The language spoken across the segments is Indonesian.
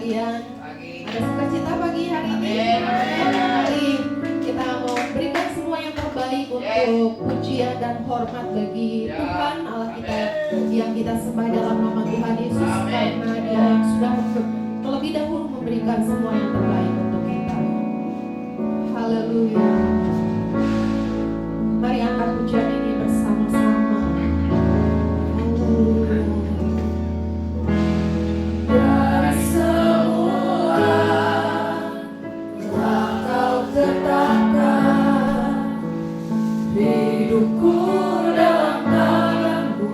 kalian? Ada sukacita pagi hari ini? Mari kita mau berikan semua yang terbaik untuk pujian dan hormat bagi Tuhan Allah kita yang kita sembah dalam nama Tuhan Yesus, karena Dia yang sudah terlebih dahulu memberikan semua yang terbaik untuk kita. Haleluya. Mari angkat pujian ini bersama-sama. Haleluya. Dari semula telah Kau tetapkan hidupku dalam tangan-Mu,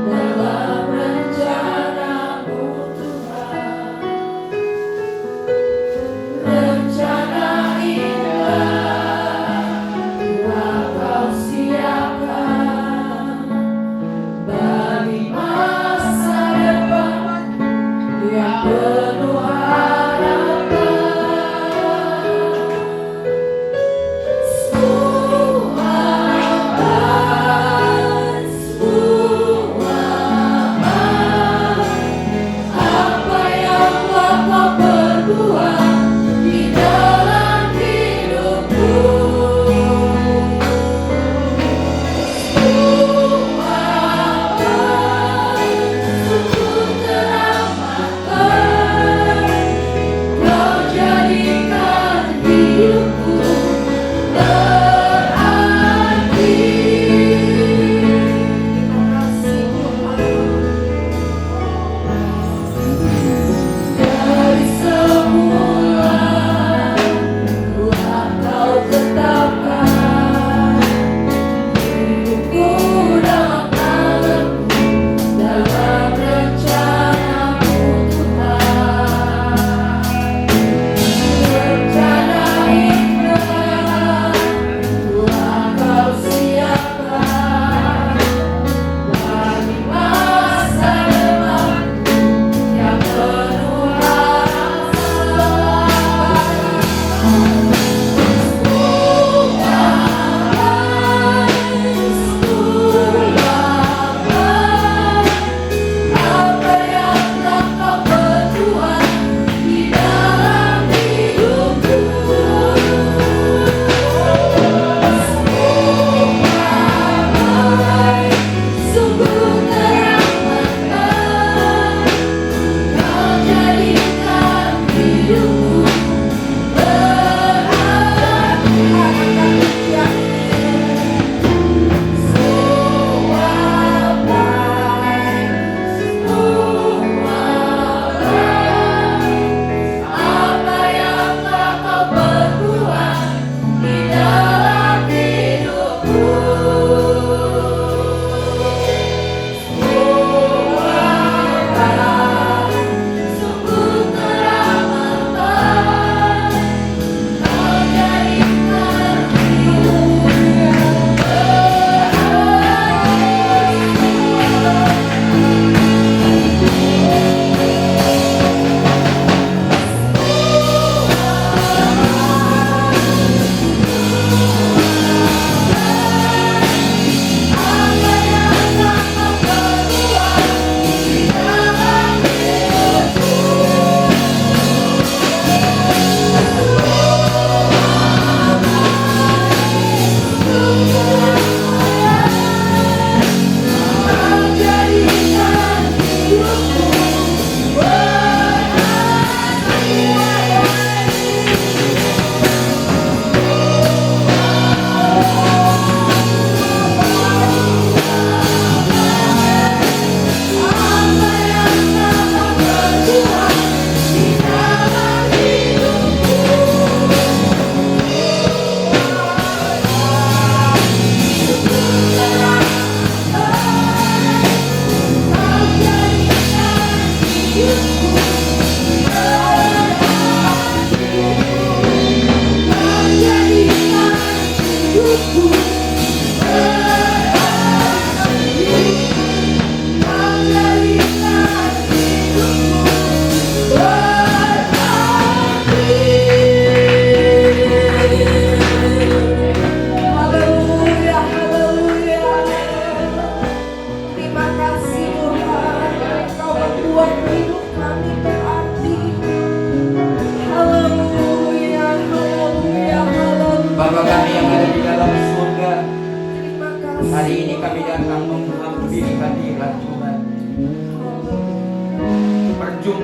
dalam rencana-Mu Tuhan. Rencana indah telah Kau siapkan bagi masa depan yang penuh harapan. Semua apa yang telah Kau perbuat di dalam hidupku, semua sungguh teramatkan. Kau jadikan hidupku berarti. Terima kasih Tuhan. Dari semula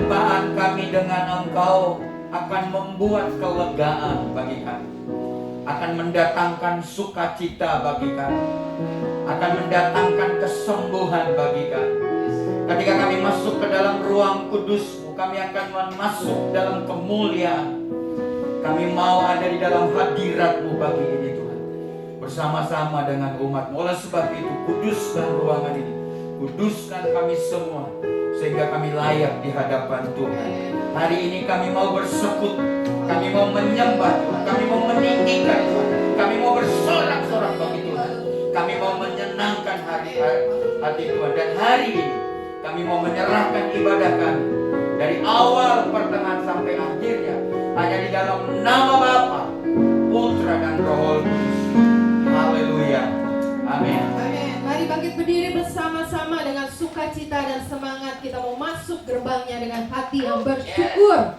perjumpaan kami dengan Engkau akan membuat kelegaan bagi kami, akan mendatangkan sukacita bagi kami, akan mendatangkan kesembuhan bagi kami. Ketika kami masuk ke dalam ruang kudus-Mu, kami akan masuk dalam kemuliaan. Kami mau ada di dalam hadirat-Mu pagi ini Tuhan, bersama-sama dengan umat-Mu. Oleh sebab itu, kuduskan ruangan ini, kuduskan kami semua, sehingga kami layak di hadapan Tuhan. Hari ini kami mau bersekutu, kami mau menyembah Tuhan, kami mau meninggikan Tuhan, kami mau bersorak-sorak bagi Tuhan, kami mau menyenangkan hati Tuhan. Dan hari ini kami mau menyerahkan ibadah kami dari awal, pertengahan sampai akhirnya hanya di dalam nama Bapa, Putra dan Roh Kudus. Haleluya. Amin. Amin. Mari bangkit berdiri bersama-sama dengan sukacita dan semangat. Kita mau masuk gerbangnya dengan hati yang bersyukur.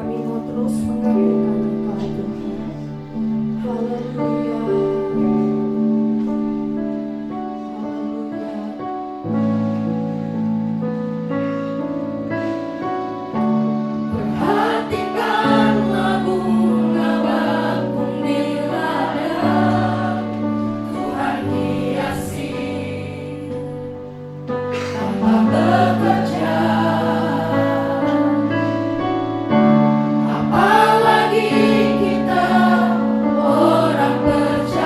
Kami mau terus mengagungkan Engkau Tuhan. Haleluya. Perhatikanlah bunga bakung di ladang, Tuhan hiasi tanpa bekerja. Apalagi kita orang percaya.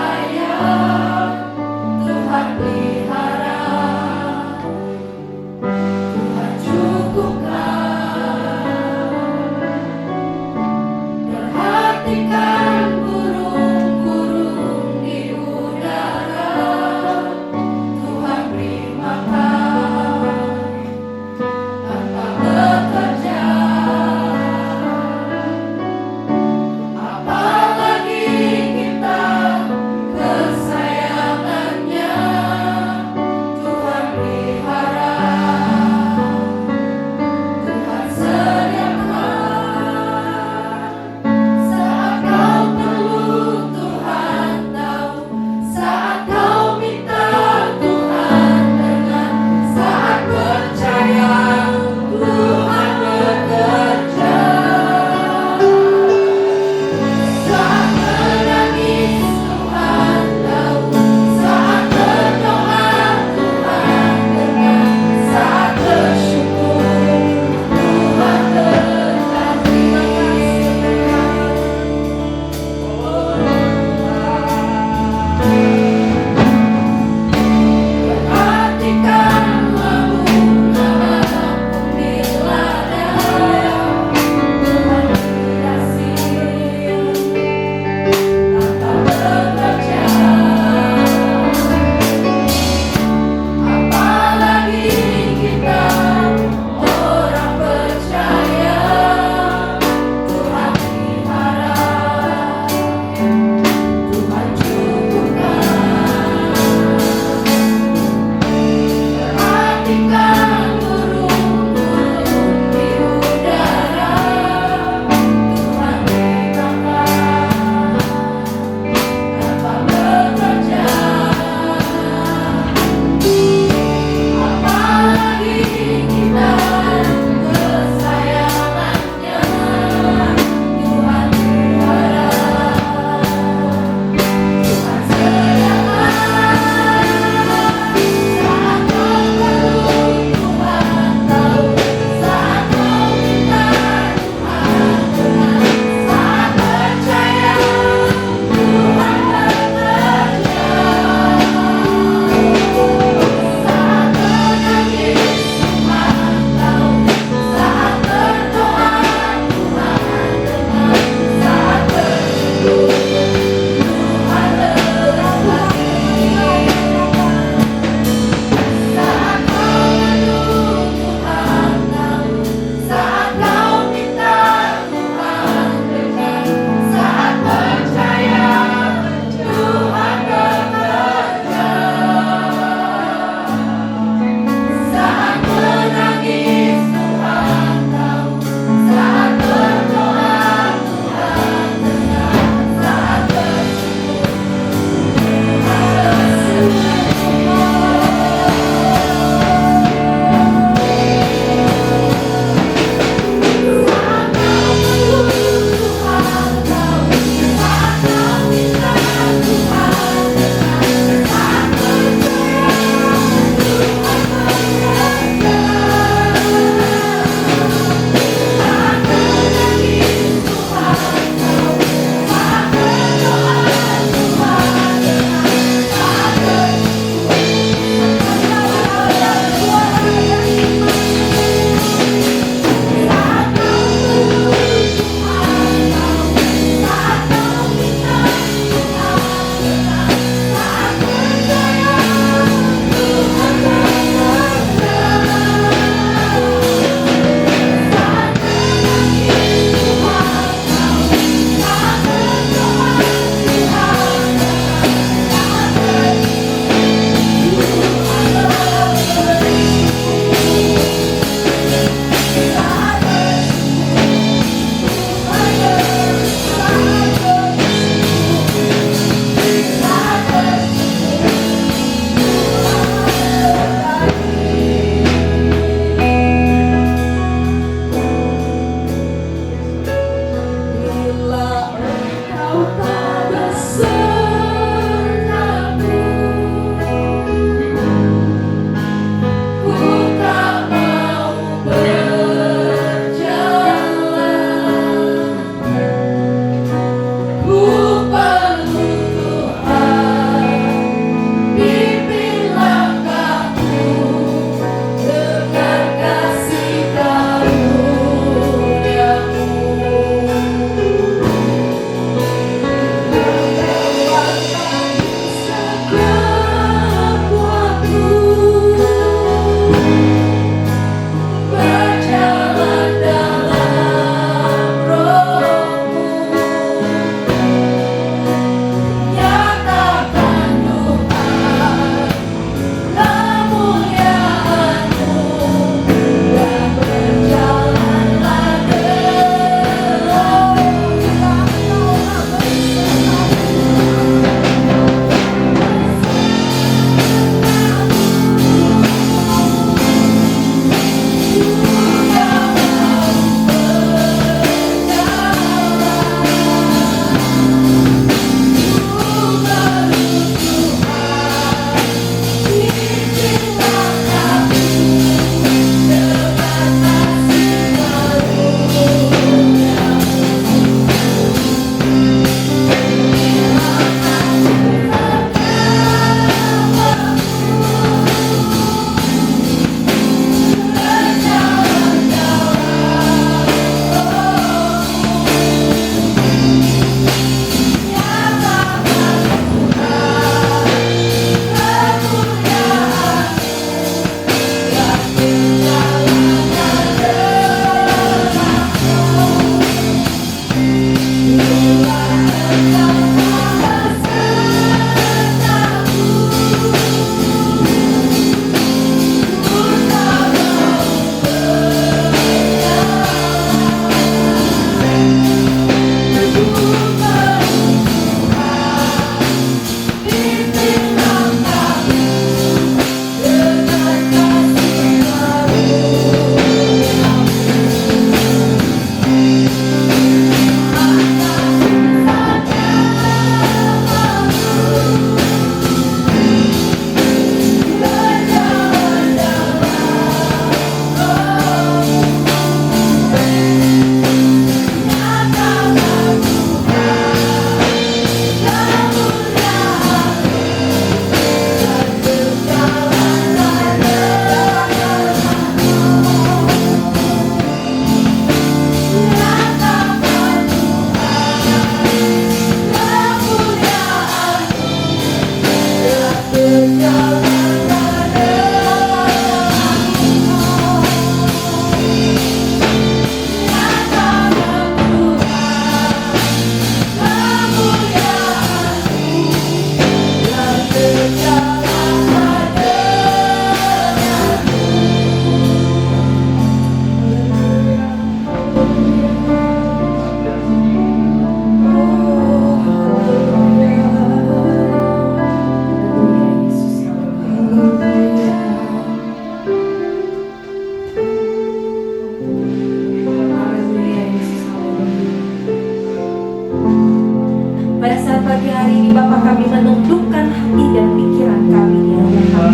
hari ini Bapa kami menundukkan hati dan pikiran kami di hadapan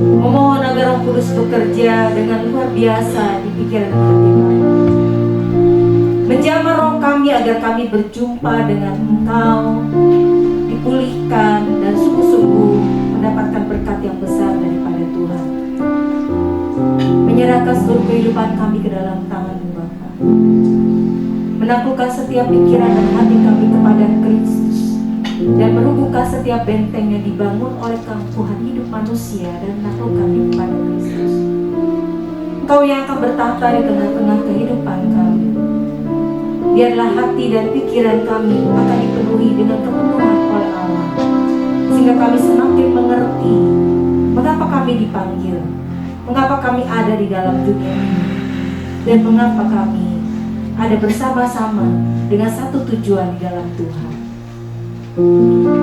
memohon agar Roh Kudus bekerja dengan luar biasa di pikiran hati kami. Menjamah roh kami agar kami berjumpa dengan Engkau, dipulihkan dan sungguh-sungguh mendapatkan berkat yang besar daripada Tuhan. Menyerahkan seluruh kehidupan kami ke dalam tangan-Mu Bapa. Menaklukkan setiap pikiran dan hati kami kepada Kristus dan meruntuhkan setiap benteng yang dibangun oleh Tuhan hidup manusia dan menaklukkan kepada Kristus. Engkau yang akan bertahta di tengah-tengah kehidupan kami. Biarlah hati dan pikiran kami akan dipenuhi dengan kepenuhan oleh Allah, sehingga kami semakin mengerti mengapa kami dipanggil, mengapa kami ada di dalam dunia ini, dan mengapa kami ada bersama-sama dengan satu tujuan di dalam Tuhan.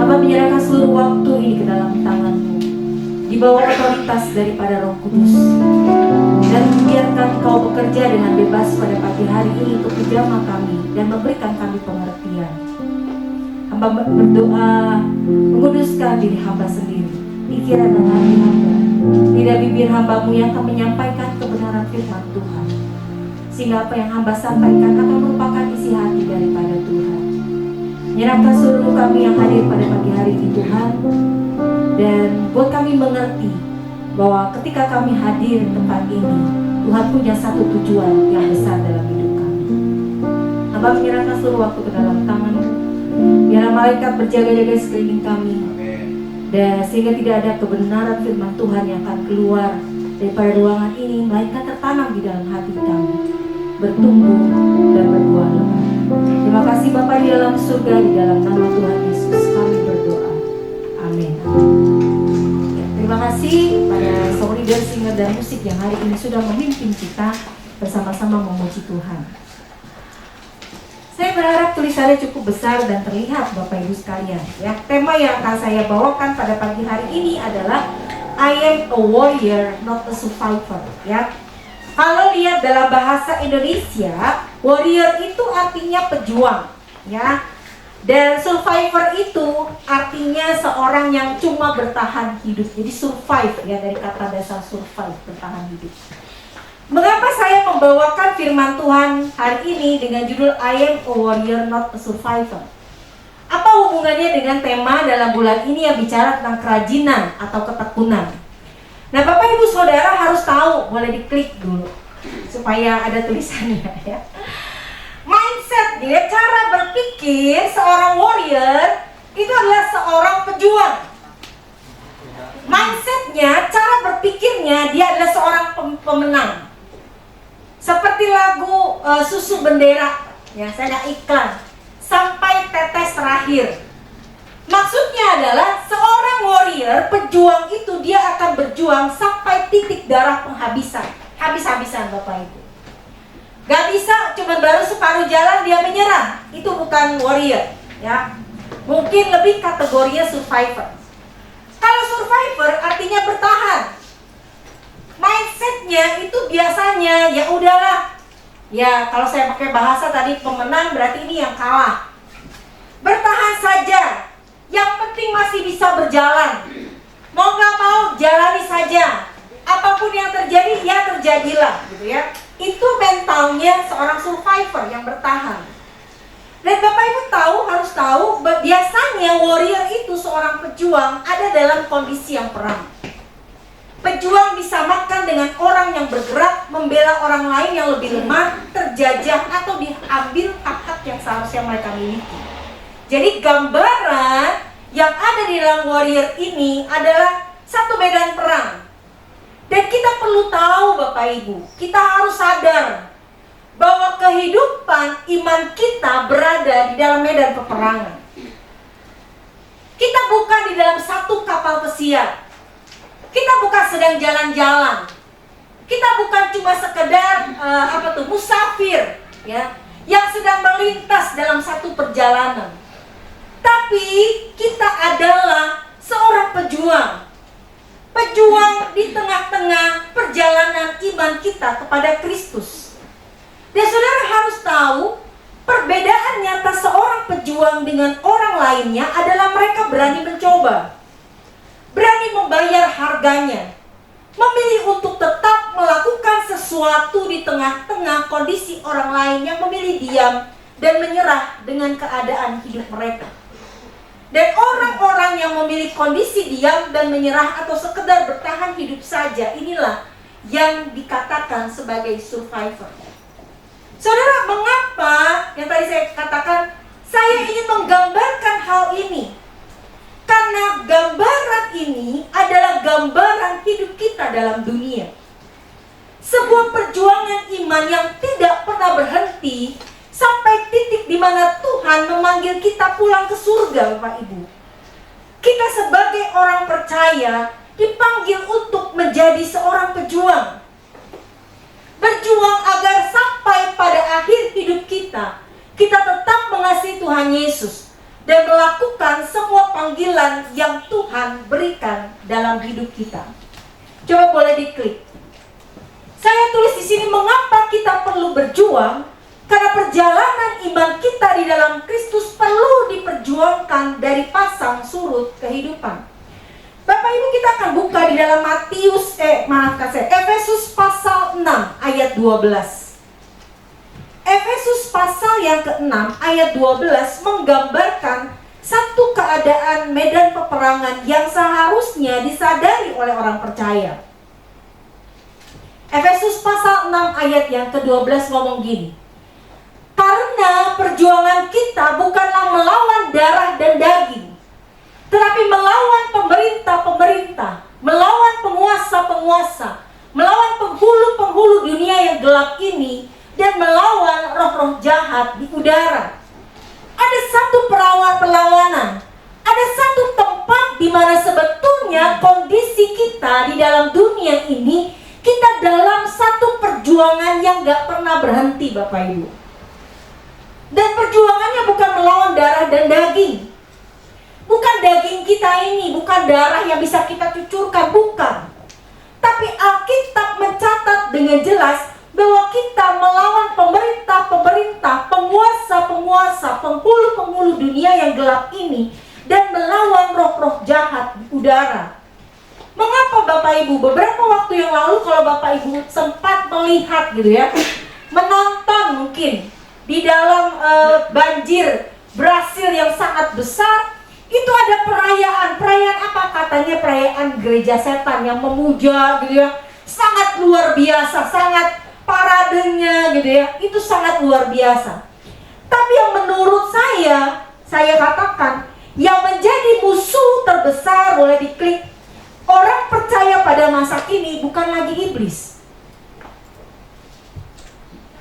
Hamba menyerahkan seluruh waktu ini ke dalam tangan-Mu, di bawah otoritas daripada Roh Kudus, dan biarkan Kau bekerja dengan bebas pada pagi hari ini untuk menjamah kami dan memberikan kami pengertian. Hamba berdoa menguduskan diri hamba sendiri, pikiran dan hati hamba, tidak bibir hamba-Mu yang akan menyampaikan kebenaran firman Tuhan, sehingga apa yang hamba sampaikan akan merupakan isi hati daripada Tuhan. Menyerahkan seluruh kami yang hadir pada pagi hari ini Tuhan, dan buat kami mengerti bahwa ketika kami hadir di tempat ini, Tuhan punya satu tujuan yang besar dalam hidup kami. Hamba menyerahkan seluruh waktu ke dalam tangan-Mu. Biarlah malaikat berjaga-jaga sekeliling kami, dan sehingga tidak ada kebenaran firman Tuhan yang akan keluar daripada ruangan ini, melainkan tertanam di dalam hati kami, bertumbuh dan berbuah lebat. Terima kasih Bapa di dalam surga, di dalam nama Tuhan Yesus kami berdoa. Amin. Ya, terima kasih pada song leader, singer dan musik yang hari ini sudah memimpin kita bersama-sama memuji Tuhan. Saya berharap tulisannya cukup besar dan terlihat Bapak Ibu sekalian. Ya, tema yang akan saya bawakan pada pagi hari ini adalah I am a warrior, not a survivor. Ya, kalau lihat dalam bahasa Indonesia, warrior itu artinya pejuang, ya. Dan survivor itu artinya seorang yang cuma bertahan hidup. Jadi survive, ya, dari kata dasar survive, bertahan hidup. Mengapa saya membawakan firman Tuhan hari ini dengan judul I am a warrior, not a survivor? Apa hubungannya dengan tema dalam bulan ini yang bicara tentang kerajinan atau ketekunan? Nah, Bapak Ibu Saudara harus tahu, boleh diklik dulu supaya ada tulisannya, ya. Mindset, ya, cara berpikir seorang warrior itu adalah seorang pejuang. Mindsetnya, cara berpikirnya, dia adalah seorang pemenang. Seperti lagu Susu Bendera, ya, saya nggak iklan, sampai tetes terakhir. Maksudnya adalah seorang warrior, pejuang itu dia akan berjuang sampai titik darah penghabisan, habis-habisan Bapak Ibu. Gak bisa cuma baru separuh jalan dia menyerah, itu bukan warrior, ya. Mungkin lebih kategorinya survivor. Kalau survivor artinya bertahan. Mindsetnya itu biasanya ya udahlah. Ya, kalau saya pakai bahasa tadi pemenang berarti ini yang kalah. Bertahan saja. Yang penting masih bisa berjalan. Mau gak mau jalani saja. Apapun yang terjadi ya terjadilah, gitu ya. Itu mentalnya seorang survivor yang bertahan. Dan Bapak Ibu harus tahu biasanya warrior itu seorang pejuang ada dalam kondisi yang perang. Pejuang disamakan dengan orang yang bergerak membela orang lain yang lebih lemah, terjajah atau diambil hak-hak yang seharusnya mereka miliki. Jadi gambaran yang ada di dalam warrior ini adalah satu medan perang. Dan kita perlu tahu Bapak Ibu, kita harus sadar bahwa kehidupan iman kita berada di dalam medan peperangan. Kita bukan di dalam satu kapal pesiar. Kita bukan sedang jalan-jalan. Kita bukan cuma sekedar musafir, ya, yang sedang melintas dalam satu perjalanan. Tapi kita adalah seorang pejuang. Pejuang di tengah-tengah perjalanan iman kita kepada Kristus. Dan saudara harus tahu Perbedaan nyata seorang pejuang dengan orang lainnya adalah mereka berani mencoba, berani membayar harganya, memilih untuk tetap melakukan sesuatu di tengah-tengah kondisi orang lain yang memilih diam dan menyerah dengan keadaan hidup mereka. Dan orang-orang yang memilih kondisi diam dan menyerah atau sekedar bertahan hidup saja, inilah yang dikatakan sebagai survivor. Saudara, mengapa yang tadi saya katakan, saya ingin menggambarkan hal ini? Karena gambaran ini adalah gambaran hidup kita dalam dunia. Sebuah perjuangan iman yang tidak pernah berhenti sampai titik di mana Tuhan memanggil kita pulang ke surga, Bapak Ibu. Kita sebagai orang percaya dipanggil untuk menjadi seorang pejuang. Berjuang agar sampai pada akhir hidup kita tetap mengasihi Tuhan Yesus dan melakukan semua panggilan yang Tuhan berikan dalam hidup kita. Coba boleh diklik. Saya tulis di sini mengapa kita perlu berjuang, karena perjalanan iman kita di dalam Kristus perlu diperjuangkan dari pasang surut kehidupan. Bapak Ibu, kita akan buka di dalam Efesus pasal 6 ayat 12. Efesus pasal yang ke-6 ayat 12 menggambarkan satu keadaan medan peperangan yang seharusnya disadari oleh orang percaya. Efesus pasal 6 ayat yang ke-12 ngomong gini. Karena perjuangan kita bukanlah melawan darah dan daging, tetapi melawan pemerintah-pemerintah, melawan penguasa-penguasa, melawan penghulu-penghulu dunia yang gelap ini, dan melawan roh-roh jahat di udara. Ada satu perlawanan, ada satu tempat di mana sebetulnya kondisi kita di dalam dunia ini, kita dalam satu perjuangan yang gak pernah berhenti, Bapak Ibu. Dan perjuangannya bukan melawan darah dan daging. Bukan daging kita ini, bukan darah yang bisa kita cucurkan, bukan. Tapi Alkitab mencatat dengan jelas bahwa kita melawan pemerintah-pemerintah, penguasa-penguasa, penghulu-penghulu dunia yang gelap ini, dan melawan roh-roh jahat di udara. Mengapa Bapak Ibu? Beberapa waktu yang lalu kalau Bapak Ibu sempat melihat gitu ya, menonton mungkin di dalam banjir Brasil yang sangat besar, itu ada perayaan apa katanya, perayaan gereja setan yang memuja gitu ya, sangat luar biasa, sangat paradenya gitu ya, itu sangat luar biasa. Tapi yang menurut saya katakan yang menjadi musuh terbesar, boleh diklik, orang percaya pada masa kini bukan lagi iblis.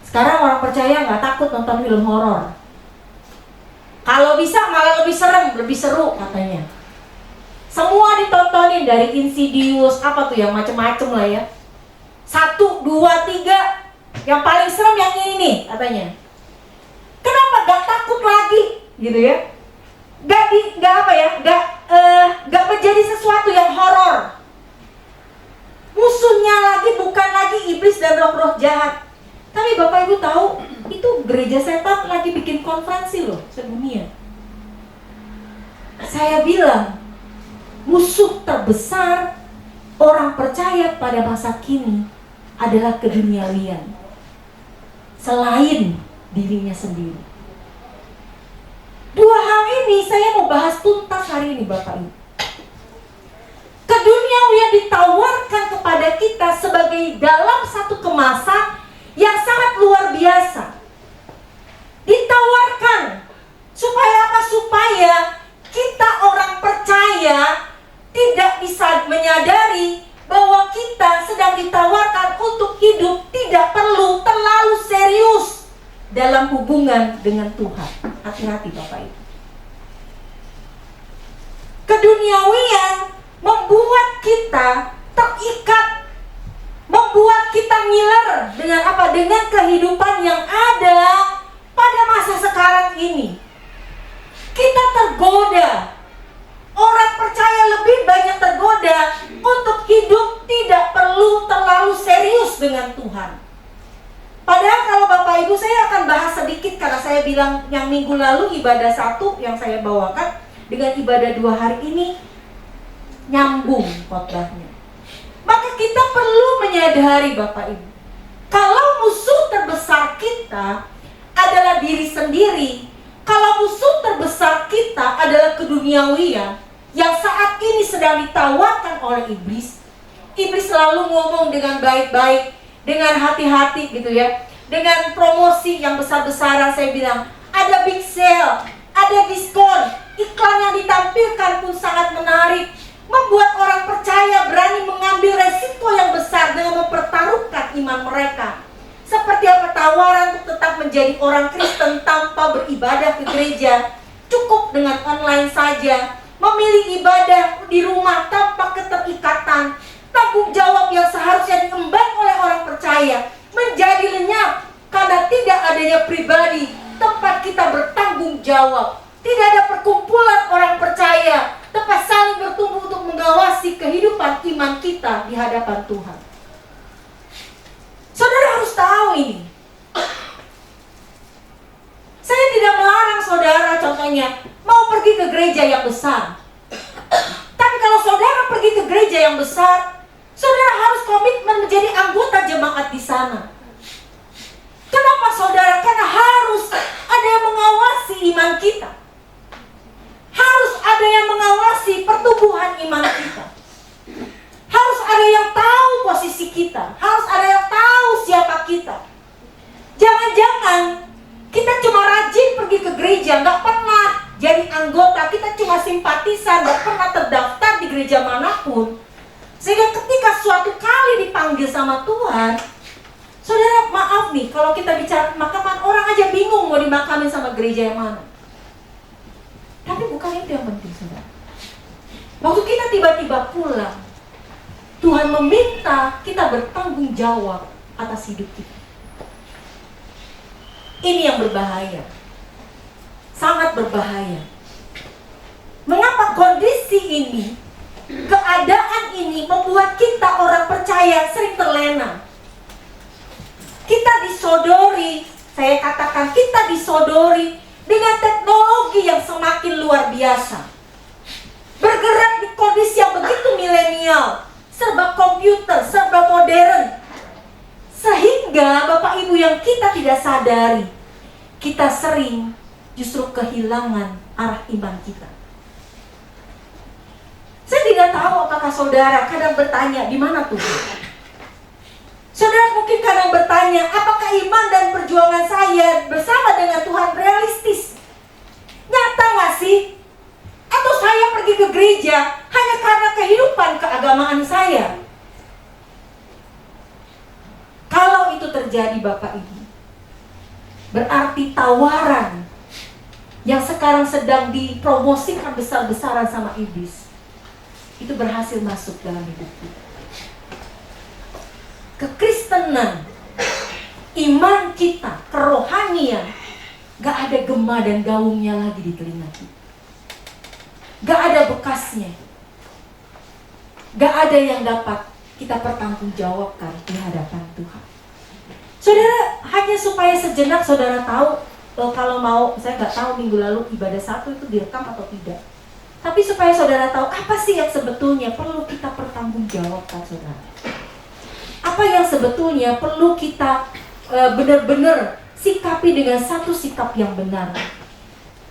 Sekarang orang percaya nggak takut nonton film horor. Kalau bisa malah lebih serem, lebih seru katanya. Semua ditontonin dari Insidious, apa tuh yang macem-macem lah ya. 1, 2, 3, yang paling serem yang ini nih katanya. Kenapa gak takut lagi gitu ya? Gak menjadi sesuatu yang horor. Musuhnya lagi bukan lagi iblis dan roh-roh jahat. Tapi Bapak Ibu tahu, itu gereja setan lagi bikin konferensi loh sedunia. Saya bilang, musuh terbesar orang percaya pada masa kini adalah keduniawian, selain dirinya sendiri. Dua hal ini saya mau bahas tuntas hari ini Bapak Ibu. Keduniawian ditawarkan kepada kita sebagai dalam satu kemasan yang sangat luar biasa. Ditawarkan supaya apa? Supaya kita orang percaya tidak bisa menyadari bahwa kita sedang ditawarkan untuk hidup tidak perlu terlalu serius dalam hubungan dengan Tuhan. Hati-hati Bapak Ibu. Keduniawian membuat kita terikat, membuat kita ngiler dengan apa? Dengan kehidupan yang ada pada masa sekarang ini. Kita tergoda. Orang percaya lebih banyak tergoda untuk hidup tidak perlu terlalu serius dengan Tuhan. Padahal kalau Bapak Ibu, saya akan bahas sedikit sini karena saya bilang yang minggu lalu ibadah 1 yang saya bawakan dengan ibadah 2 hari ini nyambung khotbahnya. Maka kita perlu menyadari Bapak Ibu, kalau musuh terbesar kita adalah diri sendiri, kalau musuh terbesar kita adalah keduniawian yang saat ini sedang ditawarkan oleh iblis. Iblis selalu ngomong dengan baik-baik, dengan hati-hati gitu ya, dengan promosi yang besar-besaran. Saya bilang ada big sale, ada diskon, iklan yang ditampilkan pun sangat menarik, membuat orang percaya berani mengambil resiko yang besar dengan mempertaruhkan iman mereka. Seperti apa tawaran untuk tetap menjadi orang Kristen tanpa beribadah ke gereja, cukup dengan online saja, memilih ibadah di rumah tanpa keterikatan. Tanggung jawab yang seharusnya diemban oleh orang percaya menjadi lenyap karena tidak adanya pribadi tempat kita bertanggung jawab. Tidak ada perkumpulan orang percaya tempat saling bertumbuh untuk mengawasi kehidupan iman kita di hadapan Tuhan. Saudara harus tahu ini. Saya tidak melarang saudara contohnya mau pergi ke gereja yang besar. Tapi kalau saudara pergi ke gereja yang besar, saudara harus komitmen menjadi anggota jemaat di sana. Kenapa saudara? Karena harus ada yang mengawasi iman kita. Harus ada yang mengawasi pertumbuhan iman kita. Harus ada yang tahu posisi kita. Harus ada yang tahu siapa kita. Jangan-jangan kita cuma rajin pergi ke gereja, nggak pernah jadi anggota. Kita cuma simpatisan, nggak pernah terdaftar di gereja manapun. Sehingga ketika suatu kali dipanggil sama Tuhan, saudara maaf nih, kalau kita bicara pemakaman, orang aja bingung mau dimakamin sama gereja yang mana. Tapi bukan itu yang penting, saudara. Waktu kita tiba-tiba pulang, Tuhan meminta kita bertanggung jawab atas hidup kita. Ini yang berbahaya. Sangat berbahaya. Mengapa kondisi ini, keadaan ini membuat kita orang percaya sering terlena? Kita disodori, saya katakan kita disodori dengan teknologi yang semakin luar biasa. Bergerak di kondisi yang begitu milenial, serba komputer, serba modern. Sehingga Bapak Ibu yang kita tidak sadari, kita sering justru kehilangan arah iman kita. Saya tidak tahu apakah saudara kadang bertanya, di mana Tuhan? Saudara mungkin kadang bertanya, apakah iman dan perjuangan saya bersama dengan Tuhan realistis? Nyata gak sih? Atau saya pergi ke gereja hanya karena kehidupan keagamaan saya? Kalau itu terjadi Bapak Ibu, berarti tawaran yang sekarang sedang dipromosikan besar-besaran sama iblis itu berhasil masuk dalam hidup kita. Kekristenan, iman kita, kerohanian, gak ada gema dan gaungnya lagi di telinga kita. Gak ada bekasnya. Gak ada yang dapat kita pertanggungjawabkan di hadapan Tuhan. Saudara, hanya supaya sejenak saudara tahu, kalau mau, saya gak tahu minggu lalu ibadah 1 itu direkam atau tidak. Tapi supaya saudara tahu apa sih yang sebetulnya perlu kita pertanggungjawabkan, saudara. Apa yang sebetulnya perlu kita benar-benar sikapi dengan satu sikap yang benar.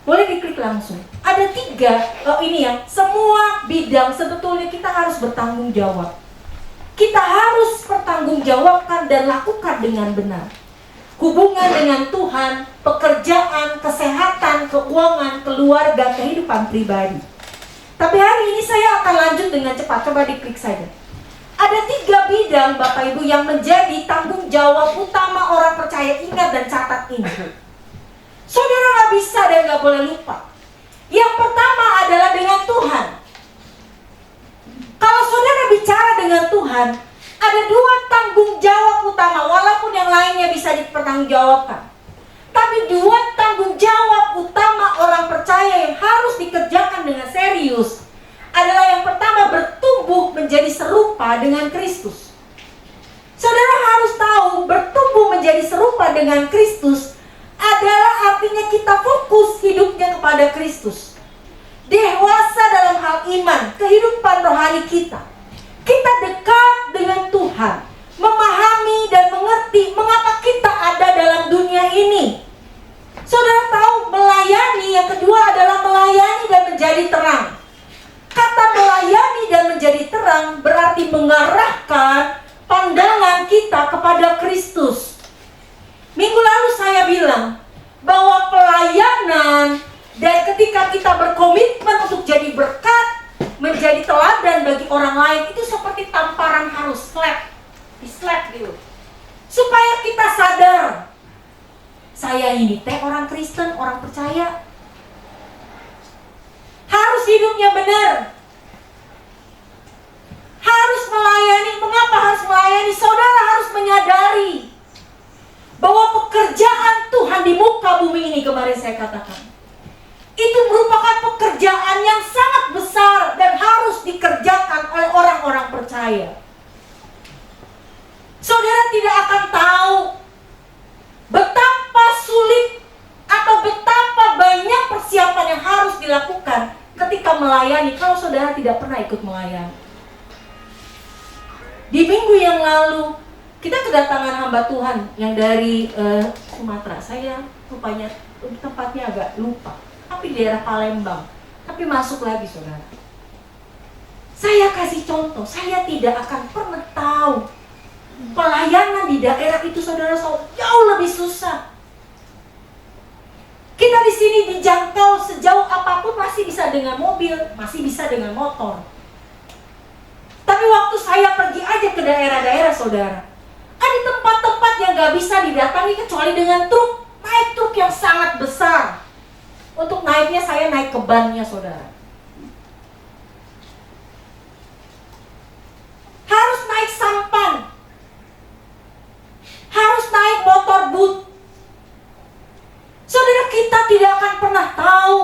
Boleh diklik langsung. Ada 3, ini ya, semua bidang sebetulnya kita harus bertanggung jawab. Kita harus pertanggungjawabkan dan lakukan dengan benar. Hubungan dengan Tuhan, pekerjaan, kesehatan, keuangan, keluarga, kehidupan pribadi. Tapi hari ini saya akan lanjut dengan cepat. Coba diklik saja. Ada 3 bidang Bapak Ibu yang menjadi tanggung jawab utama orang percaya. Ingat dan catat ini. Saudara gak bisa dan gak boleh lupa. Yang pertama adalah dengan Tuhan. Kalau saudara bicara dengan Tuhan, ada 2 tanggung jawab utama. Walaupun yang lainnya bisa dipertanggungjawabkan, tapi 2 tanggung jawab utama orang percaya yang harus dikerjakan dengan serius adalah yang pertama, bertumbuh menjadi serupa dengan Kristus. Saudara harus tahu, bertumbuh menjadi serupa dengan Kristus adalah mulai kita fokus hidupnya kepada Kristus, dewasa dalam hal iman, kehidupan rohani kita, kita dekat dengan Tuhan, memahami dan mengerti mengapa kita ada dalam dunia ini. Saudara tahu, melayani yang kedua adalah melayani dan menjadi terang. Kata melayani dan menjadi terang berarti mengarahkan pandangan kita kepada Kristus. Minggu lalu saya bilang bahwa pelayanan dan ketika kita berkomitmen untuk jadi berkat, menjadi teladan bagi orang lain, itu seperti tamparan harus slap gitu. Supaya kita sadar, saya ini teh orang Kristen, orang percaya. Harus hidupnya benar. Harus melayani. Mengapa harus melayani? Saudara harus menyadari bahwa pekerjaan Tuhan di muka bumi ini, kemarin saya katakan, itu merupakan pekerjaan yang sangat besar dan harus dikerjakan oleh orang-orang percaya. Saudara tidak akan tahu betapa sulit atau betapa banyak persiapan yang harus dilakukan ketika melayani kalau saudara tidak pernah ikut melayani. Di minggu yang lalu kita kedatangan hamba Tuhan yang dari Sumatera. Saya rupanya tempatnya agak lupa, tapi di daerah Palembang. Tapi masuk lagi saudara. Saya kasih contoh, saya tidak akan pernah tahu pelayanan di daerah itu saudara jauh lebih susah. Kita di sini dijangkau sejauh apapun masih bisa dengan mobil, masih bisa dengan motor. Tapi waktu saya pergi aja ke daerah-daerah saudara, ada tempat-tempat yang gak bisa didatangi kecuali dengan truk. Naik truk yang sangat besar. Untuk naiknya saya naik ke bannya saudara. Harus naik sampan. Harus naik motor boot. Saudara, kita tidak akan pernah tahu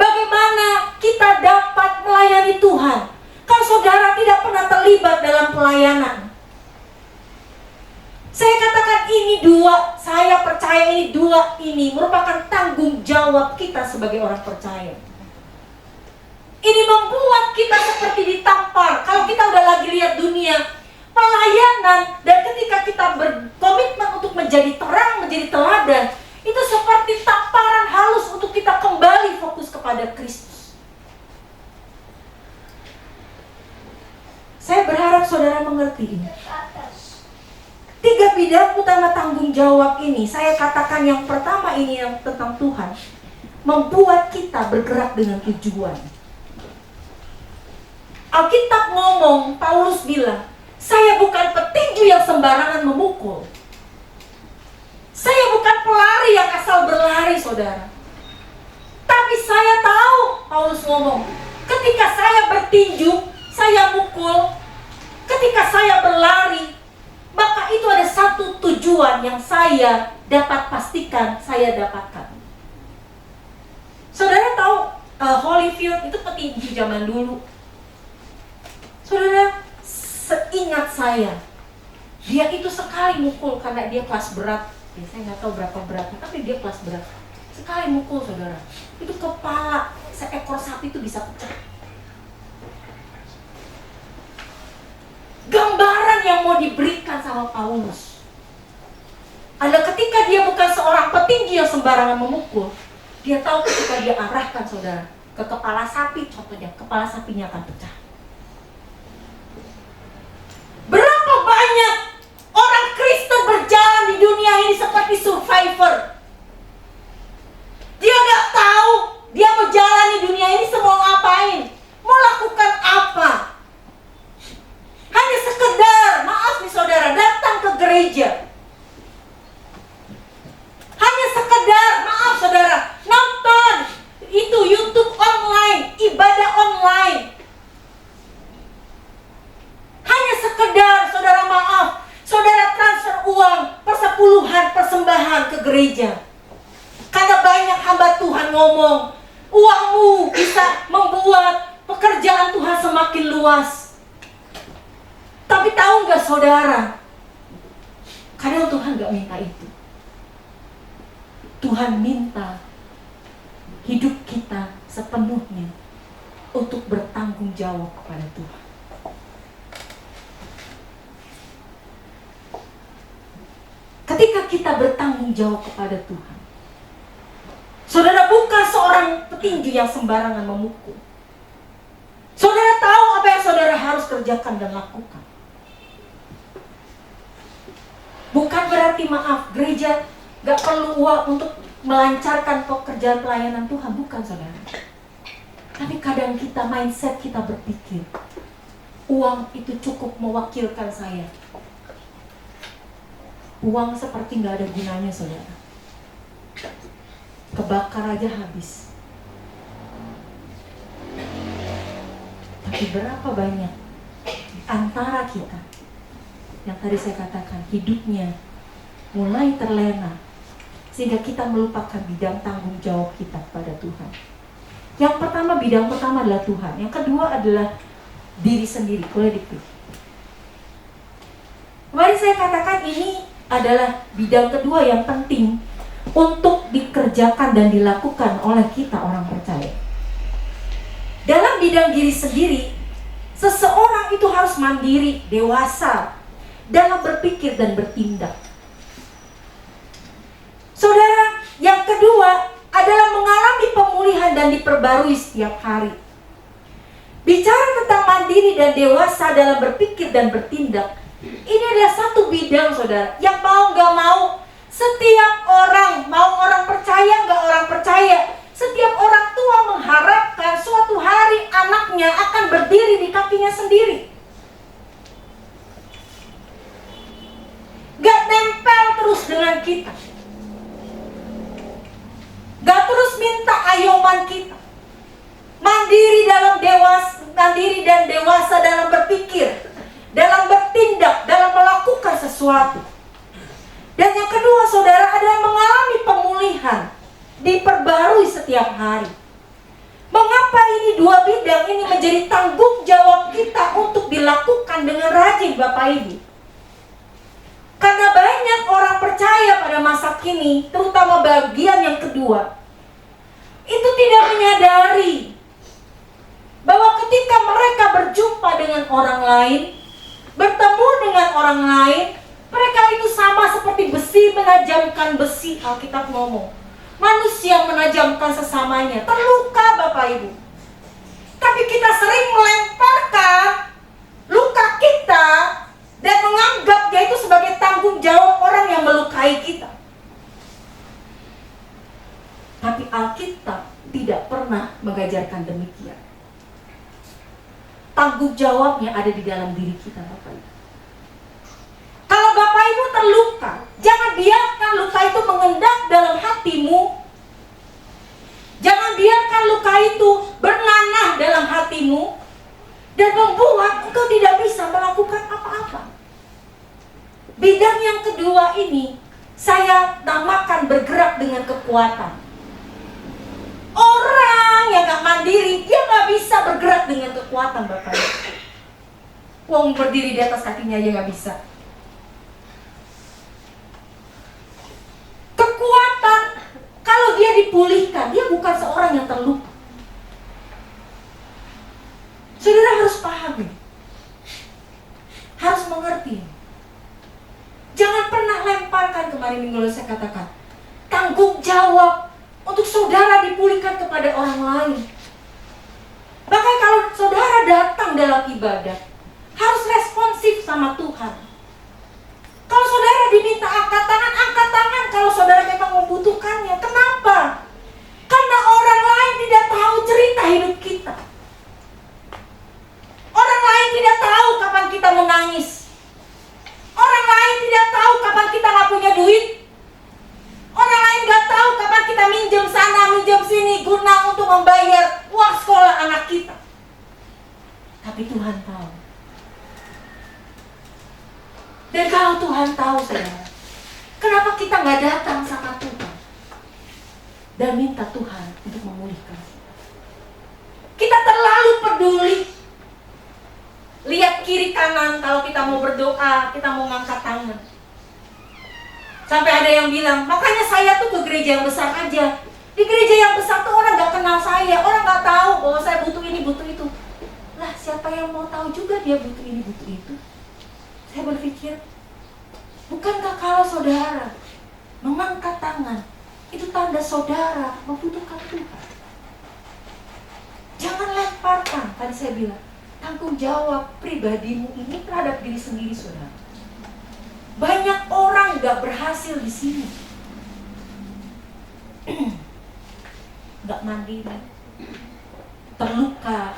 bagaimana kita dapat melayani Tuhan kalau saudara tidak pernah terlibat dalam pelayanan. Saya katakan saya percaya ini merupakan tanggung jawab kita sebagai orang percaya. Ini membuat kita seperti ditampar. Kalau kita udah lagi lihat dunia pelayanan, dan ketika kita berkomitmen untuk menjadi terang, menjadi teladan, itu seperti tamparan halus untuk kita kembali fokus kepada Kristus. Saya berharap saudara mengerti ini. 3 bidang utama tanggung jawab ini, saya katakan yang pertama ini yang tentang Tuhan, membuat kita bergerak dengan tujuan. Alkitab ngomong, Paulus bilang, saya bukan petinju yang sembarangan memukul. Saya bukan pelari yang asal berlari saudara. Tapi saya tahu, Paulus ngomong, ketika saya bertinju, saya mukul, ketika saya berlari, maka itu ada satu tujuan yang saya dapat pastikan saya dapatkan. Saudara tahu Holyfield itu petinju zaman dulu. Saudara, seingat saya, dia itu sekali mukul karena dia kelas berat. Ya, saya nggak tahu berapa beratnya, tapi dia kelas berat. Sekali mukul saudara, itu kepala seekor sapi itu bisa pecah. Gambaran yang mau diberikan sama Paulus adalah ketika dia bukan seorang petinju yang sembarangan memukul, dia tahu ketika dia arahkan saudara ke kepala sapi, contohnya kepala sapinya akan pecah. Berapa banyak orang Kristen berjalan di dunia ini seperti survivor. Dia gak tahu dia mau jalan di dunia ini semua ngapain, mau lakukan apa. Hanya sekedar, maaf nih saudara, datang ke gereja. Hanya sekedar, maaf saudara, nonton itu YouTube online, ibadah online. Hanya sekedar, saudara maaf, saudara transfer uang, persepuluhan, persembahan ke gereja. Karena banyak hamba Tuhan ngomong, uangmu bisa membuat pekerjaan Tuhan semakin luas. Tapi tahu nggak saudara, kadang Tuhan nggak minta itu. Tuhan minta hidup kita sepenuhnya untuk bertanggung jawab kepada Tuhan. Ketika kita bertanggung jawab kepada Tuhan, saudara bukan seorang petinju yang sembarangan memukul. Saudara tahu apa yang saudara harus kerjakan dan lakukan. Bukan berarti gereja gak perlu uang untuk melancarkan pekerjaan pelayanan Tuhan. Bukan, saudara. Tapi kadang kita, mindset kita berpikir, uang itu cukup mewakilkan saya. Uang seperti gak ada gunanya, saudara. Kebakar aja habis. Tapi berapa banyak antara kita yang tadi saya katakan hidupnya mulai terlena sehingga kita melupakan bidang tanggung jawab kita kepada Tuhan. Yang pertama, bidang pertama adalah Tuhan. Yang kedua adalah diri sendiri. Boleh dipilih. Mari saya katakan ini adalah bidang kedua yang penting untuk dikerjakan dan dilakukan oleh kita orang percaya. Dalam bidang diri sendiri, seseorang itu harus mandiri, dewasa dalam berpikir dan bertindak. Saudara, yang kedua adalah mengalami pemulihan dan diperbarui setiap hari. Bicara tentang mandiri dan dewasa dalam berpikir dan bertindak, ini adalah satu bidang, saudara, yang mau gak mau, setiap orang, mau orang percaya gak orang percaya, setiap orang tua mengharapkan suatu hari anaknya akan berdiri di kakinya sendiri. Gak nempel terus dengan kita, gak terus minta ayoman kita. Mandiri dan dewasa dalam berpikir, dalam bertindak, dalam melakukan sesuatu. Dan yang kedua, saudara, adalah mengalami pemulihan, diperbarui setiap hari. Mengapa ini dua bidang ini menjadi tanggung jawab kita untuk dilakukan dengan rajin, Bapak Ibu? Karena banyak orang percaya pada masa kini, terutama bagian yang kedua, itu tidak menyadari bahwa ketika mereka berjumpa dengan orang lain, bertemu dengan orang lain, mereka itu sama seperti besi menajamkan besi. Alkitab ngomong, manusia menajamkan sesamanya, terluka, Bapak Ibu. Tapi kita sering melemparkan luka kita dan menganggapnya itu sebagai tanggung jawab orang yang melukai kita. Tapi Alkitab tidak pernah mengajarkan demikian. Tanggung jawabnya ada di dalam diri kita, Bapak Ibu. Kalau Bapak Ibu terluka, jangan biarkan luka itu mengendap dalam hatimu. Jangan biarkan luka itu bernanah dalam hatimu dan membuat engkau tidak bisa melakukan apa-apa. Bidang yang kedua ini saya namakan bergerak dengan kekuatan. Orang yang gak mandiri, dia gak bisa bergerak dengan kekuatan, Bapak. Wong berdiri di atas kakinya aja gak bisa. Kekuatan, kalau dia dipulihkan, dia bukan seorang yang terluka. Saudara harus pahami, harus mengerti. Jangan pernah lemparkan, kemarin minggu lalu saya katakan, tanggung jawab untuk saudara dipulihkan kepada orang lain. Bahkan kalau saudara datang dalam ibadah, harus responsif sama Tuhan. Kalau saudara diminta angkat tangan kalau saudara memang membutuhkannya. Kenapa? Karena orang lain tidak tahu cerita hidup kita. Orang lain tidak tahu kapan kita menangis. Orang lain tidak tahu kapan kita gak punya duit. Orang lain gak tahu kapan kita minjem sana, minjem sini guna untuk membayar uang sekolah anak kita. Tapi Tuhan tahu. Dan kalau Tuhan tahu, saudara, kenapa kita gak datang sama Tuhan dan minta Tuhan untuk memulihkan kita? Kita terlalu peduli. Lihat kiri kanan kalau kita mau berdoa, kita mau ngangkat tangan. Sampai ada yang bilang, makanya saya tuh ke gereja yang besar aja. Di gereja yang besar tuh orang gak kenal saya, orang gak tahu bahwa saya butuh ini, butuh itu. Lah, siapa yang mau tahu juga dia butuh ini, butuh itu? Saya berpikir, bukankah kalau saudara mengangkat tangan, itu tanda saudara membutuhkan Tuhan? Jangan lemparkan, tadi saya bilang, tanggung jawab pribadimu ini terhadap diri sendiri, saudara. Banyak orang gak berhasil di sini. Gak mandiri, terluka,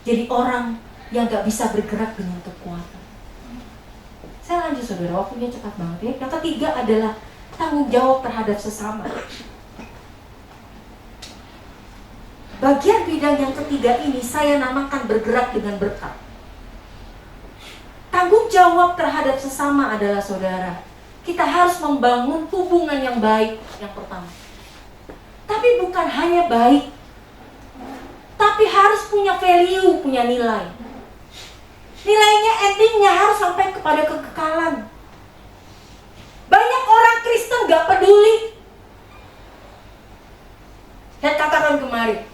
jadi orang yang gak bisa bergerak dengan kekuatan. Saya lanjut saudara, waktunya cepat banget ya. Yang ketiga adalah tanggung jawab terhadap sesama. Bagian bidang yang ketiga ini saya namakan bergerak dengan berkat. Tanggung jawab terhadap sesama adalah saudara, kita harus membangun hubungan yang baik yang pertama. Tapi bukan hanya baik, tapi harus punya value, punya nilai. Nilainya, endingnya harus sampai kepada kekekalan. Banyak orang Kristen gak peduli. Saya katakan kemarin,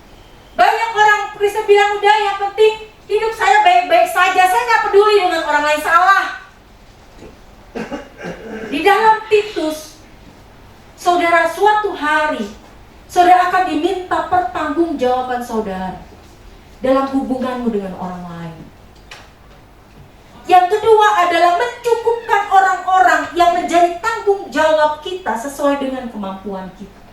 banyak orang Kristen bilang, udah yang penting hidup saya baik-baik saja, saya gak peduli dengan orang lain. Salah. Di dalam Titus, saudara, suatu hari saudara akan diminta pertanggungjawaban saudara dalam hubunganmu dengan orang lain. Yang kedua adalah mencukupkan orang-orang yang menjadi tanggung jawab kita sesuai dengan kemampuan kita.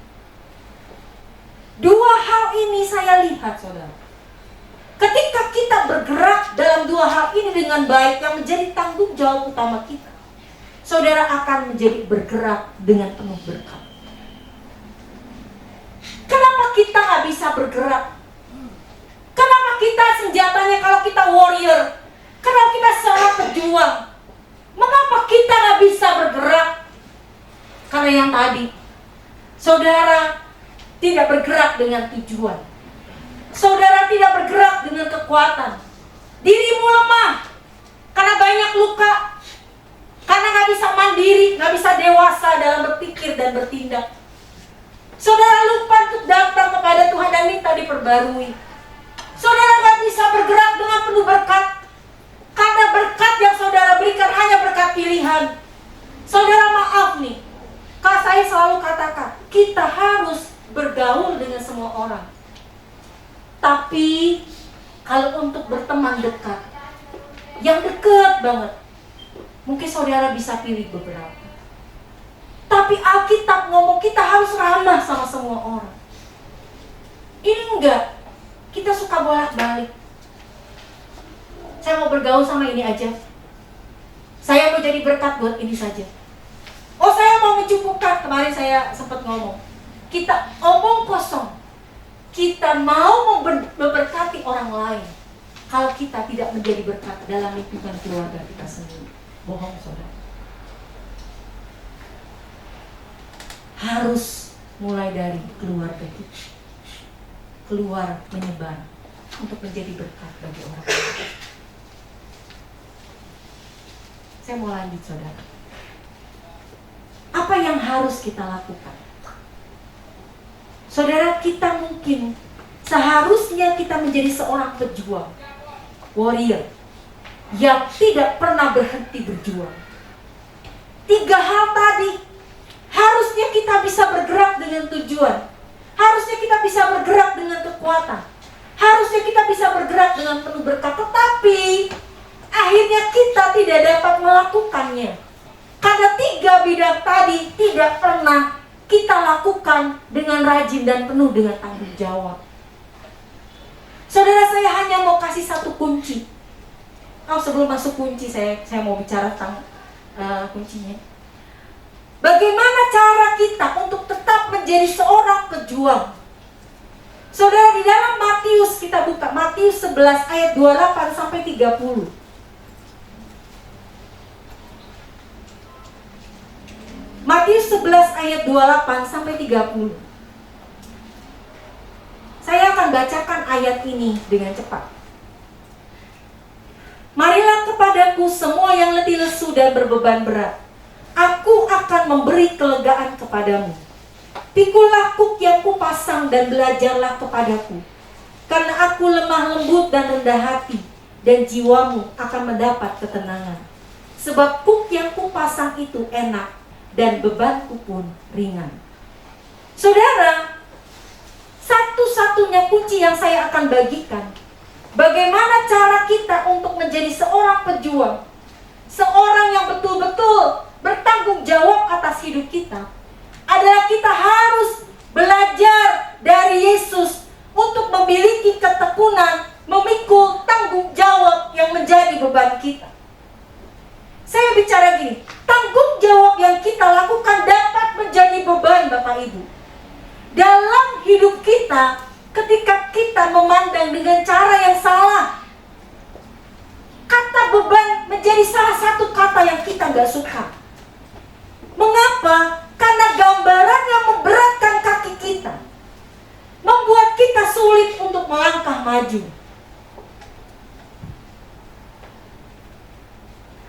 Dua hal ini saya lihat, saudara. Ketika kita bergerak dalam dua hal ini dengan baik yang menjadi tanggung jawab utama kita, saudara akan menjadi bergerak dengan penuh berkat. Kenapa kita gak bisa bergerak? Kenapa kita senjatanya kalau kita warrior? Kenapa kita seorang pejuang? Mengapa kita gak bisa bergerak? Karena yang tadi, saudara tidak bergerak dengan tujuan. Saudara tidak bergerak dengan kekuatan. Dirimu lemah karena banyak luka, karena gak bisa mandiri, gak bisa dewasa dalam berpikir dan bertindak. Saudara lupa untuk datang kepada Tuhan dan minta diperbarui. Saudara gak bisa bergerak dengan penuh berkat, karena berkat yang saudara berikan hanya berkat pilihan. Saudara, maaf nih, kalau saya selalu katakan, kita harus bergaul dengan semua orang. Tapi kalau untuk berteman dekat, yang dekat banget, mungkin saudara bisa pilih beberapa. Tapi Alkitab ngomong kita harus ramah sama semua orang. Ini enggak, kita suka bolak-balik. Saya mau bergaul sama ini aja, saya mau jadi berkat buat ini saja. Oh, saya mau mencukupkan. Kemarin saya sempat ngomong, kita omong kosong. Kita mau memberkati orang lain, kalau kita tidak menjadi berkat dalam lingkungan keluarga kita sendiri, bohong, saudara. Harus mulai dari keluarga kita, keluar menyebar untuk menjadi berkat bagi orang lain. Saya mau lanjut, saudara. Apa yang harus kita lakukan? Saudara, kita mungkin seharusnya kita menjadi seorang pejuang, warrior, yang tidak pernah berhenti berjuang. Tiga hal tadi, harusnya kita bisa bergerak dengan tujuan, harusnya kita bisa bergerak dengan kekuatan, harusnya kita bisa bergerak dengan penuh berkat. Tetapi akhirnya kita tidak dapat melakukannya, karena tiga bidang tadi tidak pernah kita lakukan dengan rajin dan penuh dengan tanggung jawab. Saudara, saya hanya mau kasih satu kunci. Sebelum masuk kunci, saya mau bicara tentang kuncinya. Bagaimana cara kita untuk tetap menjadi seorang pejuang? Saudara, di dalam Matius, kita buka Matius 11 ayat 28 sampai 30. Matius 11 ayat 28 sampai 30. Saya akan bacakan ayat ini dengan cepat. Marilah kepadaku semua yang letih lesu dan berbeban berat, Aku akan memberi kelegaan kepadamu. Pikulah kuk yang kupasang dan belajarlah kepadaku. Karena aku lemah lembut dan rendah hati, dan jiwamu akan mendapat ketenangan. Sebab kuk yang kupasang itu enak, dan bebanku pun ringan. Saudara, satu-satunya kunci yang saya akan bagikan, bagaimana cara kita untuk menjadi seorang pejuang, seorang yang betul-betul bertanggung jawab atas hidup kita, adalah kita harus belajar dari Yesus untuk memiliki ketekunan, memikul tanggung jawab yang menjadi beban kita. Saya bicara gini, tanggung jawab yang kita lakukan dapat menjadi beban Bapak Ibu. Dalam hidup kita, ketika kita memandang dengan cara yang salah, kata beban menjadi salah satu kata yang kita gak suka. Mengapa? Karena gambaran yang memberatkan kaki kita, membuat kita sulit untuk melangkah maju.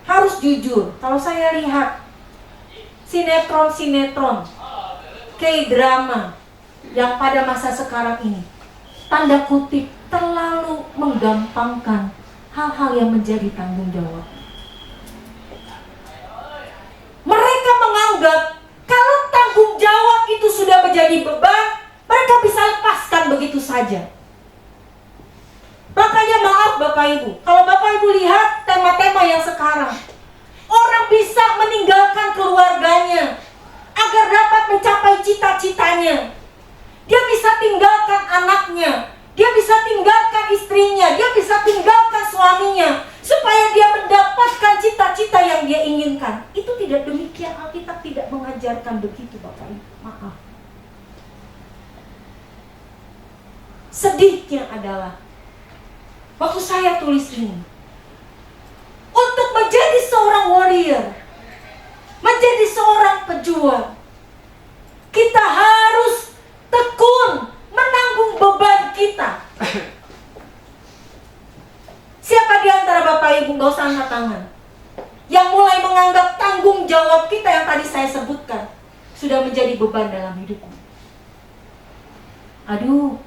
Harus jujur, kalau saya lihat sinetron-sinetron, K-drama yang pada masa sekarang ini, tanda kutip, terlalu menggampangkan hal-hal yang menjadi tanggung jawab. Mereka menganggap kalau tanggung jawab itu sudah menjadi beban, mereka bisa lepaskan begitu saja. Makanya maaf Bapak Ibu, kalau Bapak Ibu lihat tema-tema yang sekarang, orang bisa meninggalkan keluarganya agar dapat mencapai cita-citanya. Dia bisa tinggalkan anaknya, dia bisa tinggalkan istrinya, dia bisa tinggalkan suaminya, supaya dia mendapatkan cita-cita yang dia inginkan. Itu tidak demikian, Alkitab tidak mengajarkan begitu Bapak Ibu, maaf. Sedihnya adalah waktu saya tulis ini, untuk menjadi seorang warrior, menjadi seorang pejuang, kita harus tekun menanggung beban kita. Siapa di antara Bapak Ibu, gak usah angkat tangan, yang mulai menganggap tanggung jawab kita yang tadi saya sebutkan sudah menjadi beban dalam hidupmu? Aduh,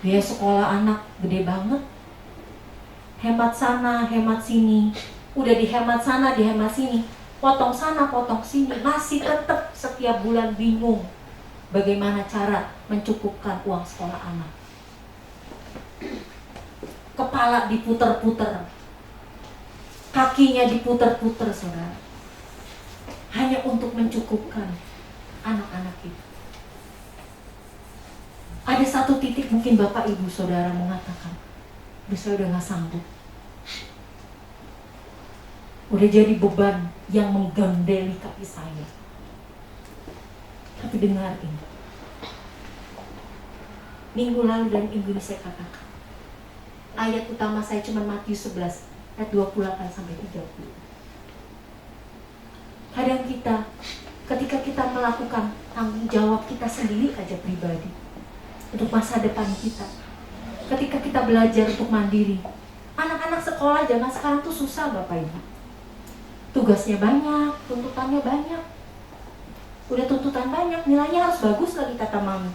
biaya sekolah anak gede banget, hemat sana, hemat sini, udah dihemat sana, dihemat sini, potong sana, potong sini, masih tetap setiap bulan bingung bagaimana cara mencukupkan uang sekolah anak. Kepala diputer-puter, kakinya diputer-puter, saudara, hanya untuk mencukupkan anak-anak itu. Ada satu titik mungkin Bapak Ibu Saudara mengatakan, saya udah gak sanggup, udah jadi beban yang menggandeli kaki saya. Tapi dengar ini, minggu lalu dan minggu ini saya katakan, ayat utama saya cuma Matius 11 ayat 28 sampai 30. Kadang kita, ketika kita melakukan tanggung jawab kita sendiri aja pribadi untuk masa depan kita, ketika kita belajar untuk mandiri, anak-anak sekolah zaman sekarang tuh susah Bapak Ibu. Tugasnya banyak, tuntutannya banyak. Udah tuntutan banyak, nilainya harus bagus lagi kata mami.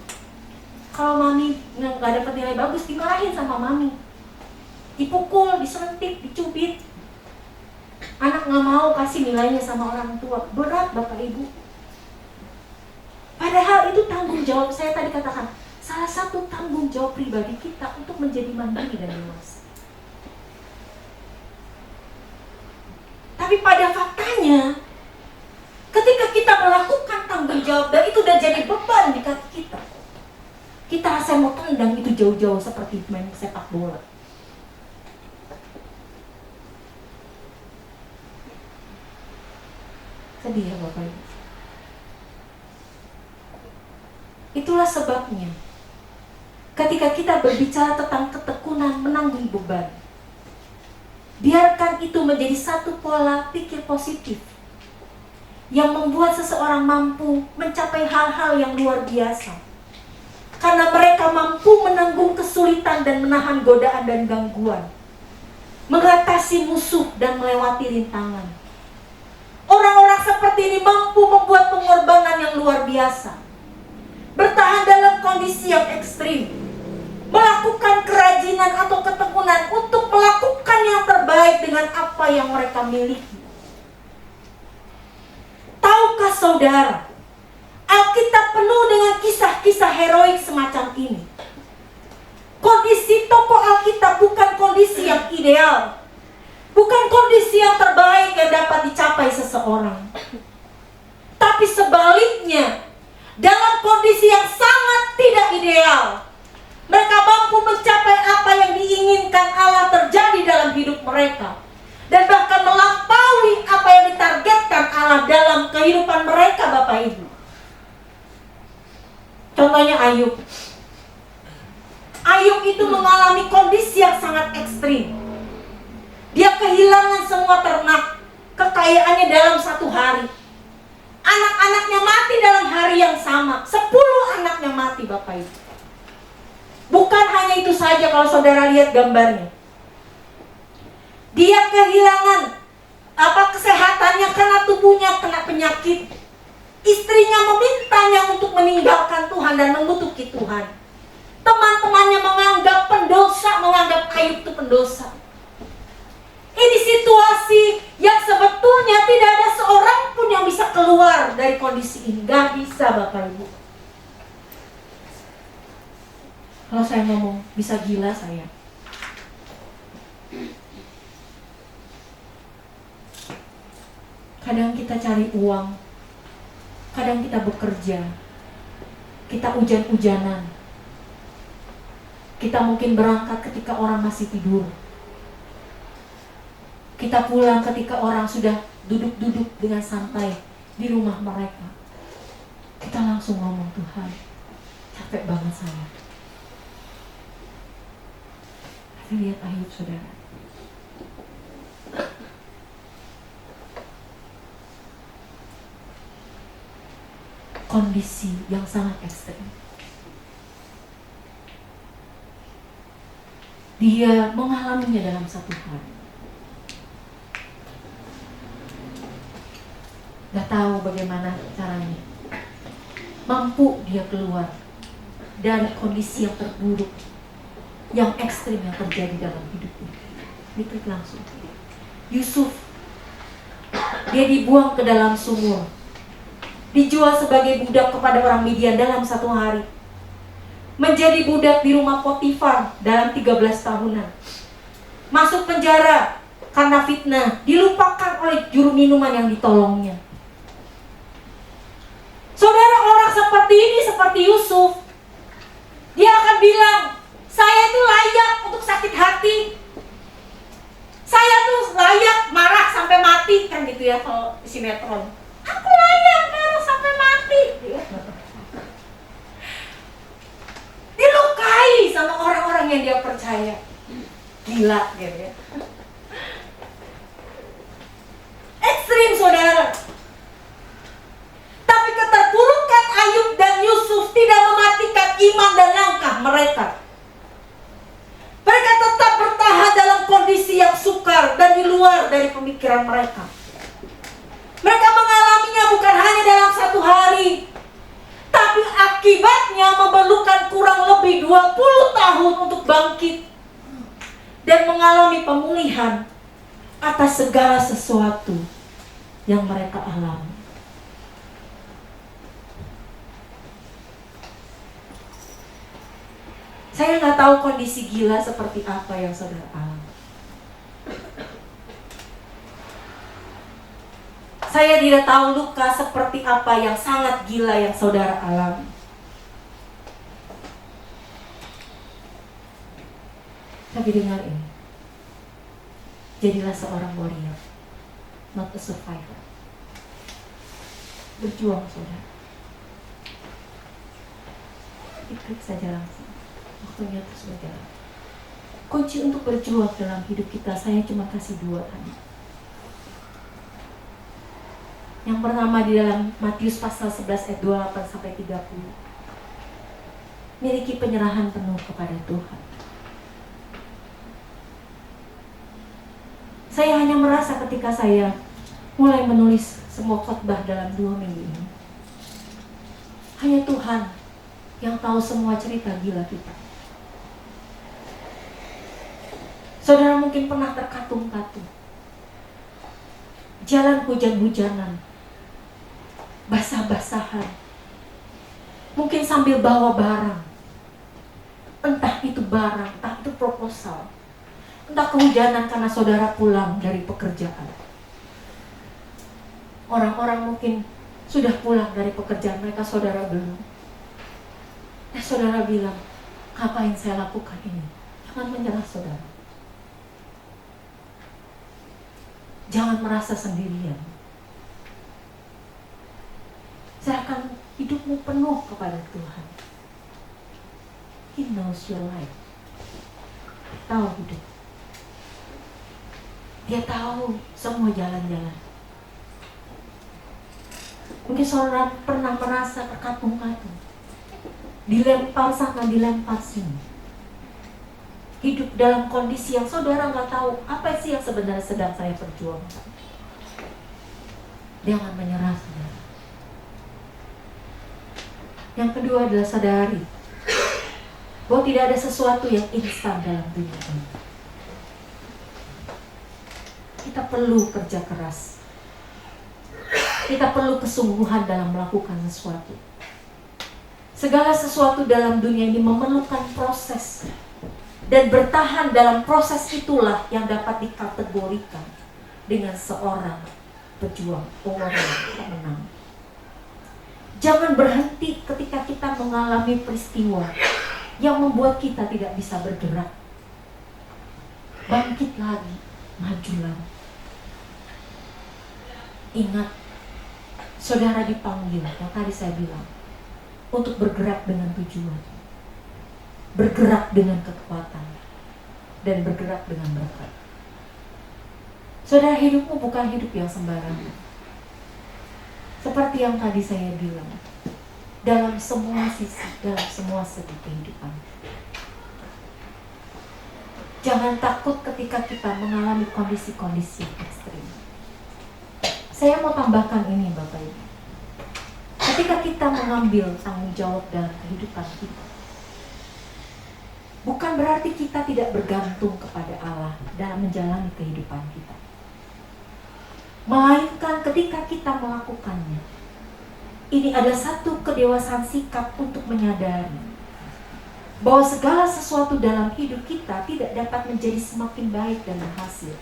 Kalau mami nggak dapat nilai bagus, dimarahin sama mami, dipukul, disentik, dicubit. Anak nggak mau kasih nilainya sama orang tua. Berat Bapak Ibu. Padahal itu tanggung jawab, saya tadi katakan, salah satu tanggung jawab pribadi kita untuk menjadi mandiri dan dewasa. Tapi pada faktanya, ketika kita melakukan tanggung jawab dan itu udah jadi beban di kaki kita, kita rasa mau tendang itu jauh-jauh seperti main sepak bola. Sedih ya Bapak Ibu. Itulah sebabnya ketika kita berbicara tentang ketekunan menanggung beban, biarkan itu menjadi satu pola pikir positif yang membuat seseorang mampu mencapai hal-hal yang luar biasa. Karena mereka mampu menanggung kesulitan dan menahan godaan dan gangguan, mengatasi musuh dan melewati rintangan. Orang-orang seperti ini mampu membuat pengorbanan yang luar biasa, bertahan dalam kondisi yang ekstrim, melakukan kerajinan atau ketekunan untuk melakukan yang terbaik dengan apa yang mereka miliki. Tahukah saudara, Alkitab penuh dengan kisah-kisah heroik semacam ini. Kondisi tokoh Alkitab bukan kondisi yang ideal, bukan kondisi yang terbaik yang dapat dicapai seseorang. Tapi sebaliknya, dalam kondisi yang sangat tidak ideal, mereka mampu mencapai apa yang diinginkan Allah terjadi dalam hidup mereka, dan bahkan melampaui apa yang ditargetkan Allah dalam kehidupan mereka, Bapak Ibu. Contohnya Ayub. Ayub itu mengalami kondisi yang sangat ekstrim. Dia kehilangan semua ternak, kekayaannya dalam satu hari. Anak-anaknya mati dalam hari yang sama. 10 anaknya mati, Bapak Ibu. Bukan hanya itu saja, kalau saudara lihat gambarnya. Dia kehilangan kesehatannya karena tubuhnya kena penyakit. Istrinya memintanya untuk meninggalkan Tuhan dan mengutuki Tuhan. Teman-temannya menganggap pendosa, menganggap Ayub itu pendosa. Ini situasi yang sebetulnya tidak ada seorang pun yang bisa keluar dari kondisi ini. Gak bisa, Bapak Ibu. Kalau saya ngomong, bisa gila saya. Kadang kita cari uang, kadang kita bekerja, kita hujan-hujanan. Kita mungkin berangkat ketika orang masih tidur. Kita pulang ketika orang sudah duduk-duduk dengan santai di rumah mereka. Kita langsung ngomong, Tuhan, capek banget saya. Lihat Ayub, saudara. Kondisi yang sangat ekstrem. Dia mengalaminya dalam satu hari. Gak tahu bagaimana caranya. Mampu dia keluar dari kondisi yang terburuk, yang ekstrim yang terjadi dalam hidupnya. Diklik langsung. Yusuf, dia dibuang ke dalam sumur, dijual sebagai budak kepada orang Midian dalam satu hari. Menjadi budak di rumah Potifar dalam 13 tahunan. Masuk penjara karena fitnah, dilupakan oleh juru minuman yang ditolongnya. Saudara, orang seperti ini seperti Yusuf. Dia akan bilang, saya itu layak untuk sakit hati. Saya tuh layak marah sampai mati, kan gitu ya kalau sinetron. Aku layak marah sampai mati. Dilukai sama orang-orang yang dia percaya. Gila gitu ya. Ekstrim, saudara. Tapi keterpurukan Ayub dan Yusuf tidak mematikan iman dan langkah mereka. Mereka tetap bertahan dalam kondisi yang sukar dan di luar dari pemikiran mereka. Mereka mengalaminya bukan hanya dalam satu hari, tapi akibatnya memerlukan kurang lebih 20 tahun untuk bangkit dan mengalami pemulihan atas segala sesuatu yang mereka alami. Saya nggak tahu kondisi gila seperti apa yang saudara alami. Saya tidak tahu luka seperti apa yang sangat gila yang saudara alami. Tapi dengar ini, jadilah seorang warrior, not a survivor. Berjuang, saudara. Diklik saja langsung. Waktunya terus berjalan. Kunci untuk berjuang dalam hidup kita, saya cuma kasih 2 tadi. Yang pertama di dalam Matius pasal 11 ayat 28 sampai 30. Miliki penyerahan penuh kepada Tuhan. Saya hanya merasa ketika saya mulai menulis semua khotbah dalam 2 minggu ini. Hanya Tuhan yang tahu semua cerita gila kita. Saudara mungkin pernah terkatung-katung, jalan hujan-hujanan, basah-basahan, mungkin sambil bawa barang, entah itu barang, entah itu proposal, entah kehujanan karena saudara pulang dari pekerjaan. Orang-orang mungkin sudah pulang dari pekerjaan mereka, saudara belum. Saudara bilang, ngapain saya lakukan ini? Jangan menyerah, saudara. Jangan merasa sendirian. Serahkan hidupmu penuh kepada Tuhan. He knows your life. Tahu hidup. Dia tahu semua jalan-jalan. Mungkin saudara pernah merasa terkatung-katung, dilempar sana, dilempar sini. Hidup dalam kondisi yang saudara nggak tahu apa sih yang sebenarnya sedang saya perjuangkan. Jangan menyerah, saudara. Yang kedua adalah sadari bahwa tidak ada sesuatu yang instan dalam dunia ini. Kita perlu kerja keras. Kita perlu kesungguhan dalam melakukan sesuatu. Segala sesuatu dalam dunia ini memerlukan proses. Dan bertahan dalam proses itulah yang dapat dikategorikan dengan seorang pejuang, orang pemenang. Jangan berhenti ketika kita mengalami peristiwa yang membuat kita tidak bisa bergerak. Bangkit lagi, maju lagi. Ingat, saudara dipanggil, yang tadi saya bilang, untuk bergerak dengan tujuan, bergerak dengan kekuatan, dan bergerak dengan berkat. Saudara, hidupmu bukan hidup yang sembarangan. Seperti yang tadi saya bilang, dalam semua sisi, dalam semua segi kehidupan. Jangan takut ketika kita mengalami kondisi-kondisi ekstrim. Saya mau tambahkan ini, Bapak Ibu. Ketika kita mengambil tanggung jawab dalam kehidupan kita, bukan berarti kita tidak bergantung kepada Allah dalam menjalani kehidupan kita. Melainkan ketika kita melakukannya, ini ada satu kedewasaan sikap untuk menyadari bahwa segala sesuatu dalam hidup kita tidak dapat menjadi semakin baik dan berhasil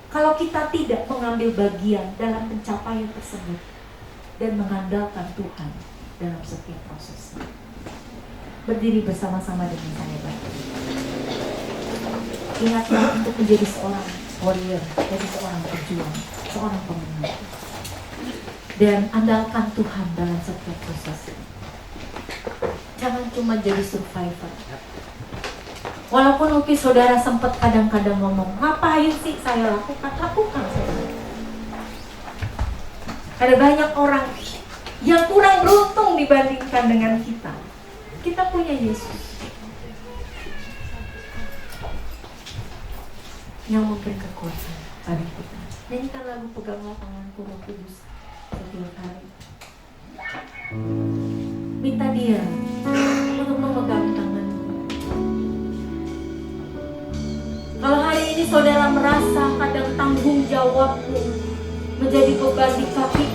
kalau kita tidak mengambil bagian dalam pencapaian tersebut dan mengandalkan Tuhan dalam setiap prosesnya. Berdiri bersama-sama dengan saya, Bapak. Ingatlah untuk menjadi seorang warrior, jadi seorang pejuang, seorang pemenang. Dan andalkan Tuhan dalam setiap proses. Jangan cuma jadi survivor. Walaupun mungkin saudara sempat kadang-kadang ngomong, ngapain sih saya lakukan? Lakukan, saudara. Ada banyak orang yang kurang beruntung dibandingkan dengan kita. Kita punya Yesus yang memberi kekuatan pada kita. Nyanyikan lagu Peganglah Tanganku Roh Kudus setiap hari. Minta Dia untuk memegang tanganmu. Kalau hari ini saudara merasa kadang tanggung jawabmu menjadi beban di kaki,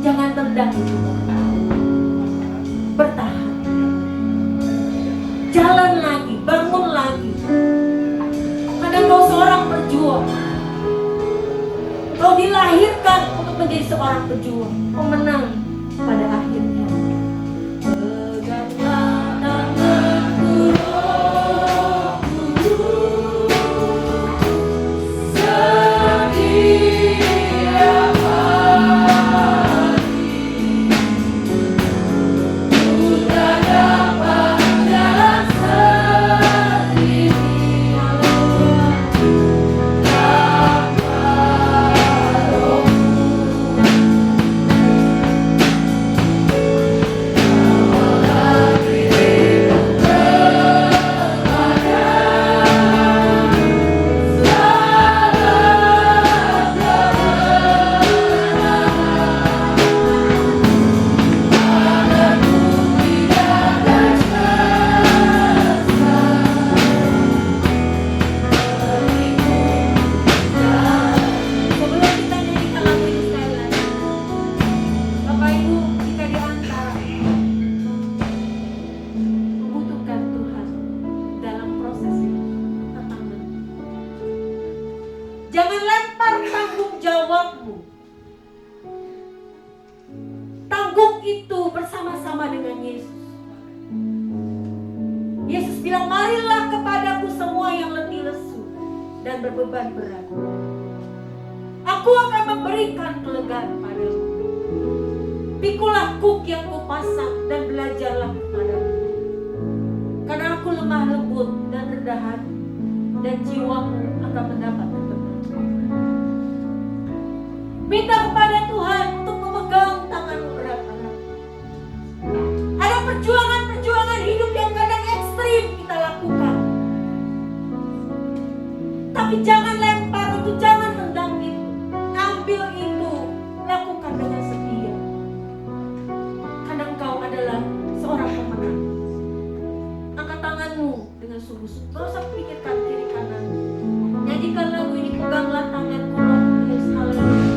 jangan tendang itu. Bertahan, jalan lagi, bangun lagi. Karena kau seorang pejuang. Kau dilahirkan untuk menjadi seorang pejuang, pemenang pada akhirnya. Peganglah tanganku, Roh Kudus, setiap itu bersama-sama dengan Yesus. Yesus bilang, marilah kepadaku semua yang letih lesu dan berbeban berat. Aku akan memberikan kelegaan padamu. Pikulah kuk yang kupasang dan belajarlah kepadamu. Karena aku lemah lembut dan rendah hati, dan jiwamu akan mendapat ketenangan. Minta kepada Tuhan untuk memegang tanganmu erat-erat. Ada perjuangan-perjuangan hidup yang kadang ekstrim kita lakukan. Tapi jangan lempar itu, jangan tendang itu. Ambil itu, lakukan dengan setia. Karena engkau adalah seorang pemenang. Angkat tanganmu dengan sungguh-sungguh. Gak usah pikirkan kiri kanan. Nyanyikan lagu ini, peganglah tanganku, Roh Kudus. Haleluya.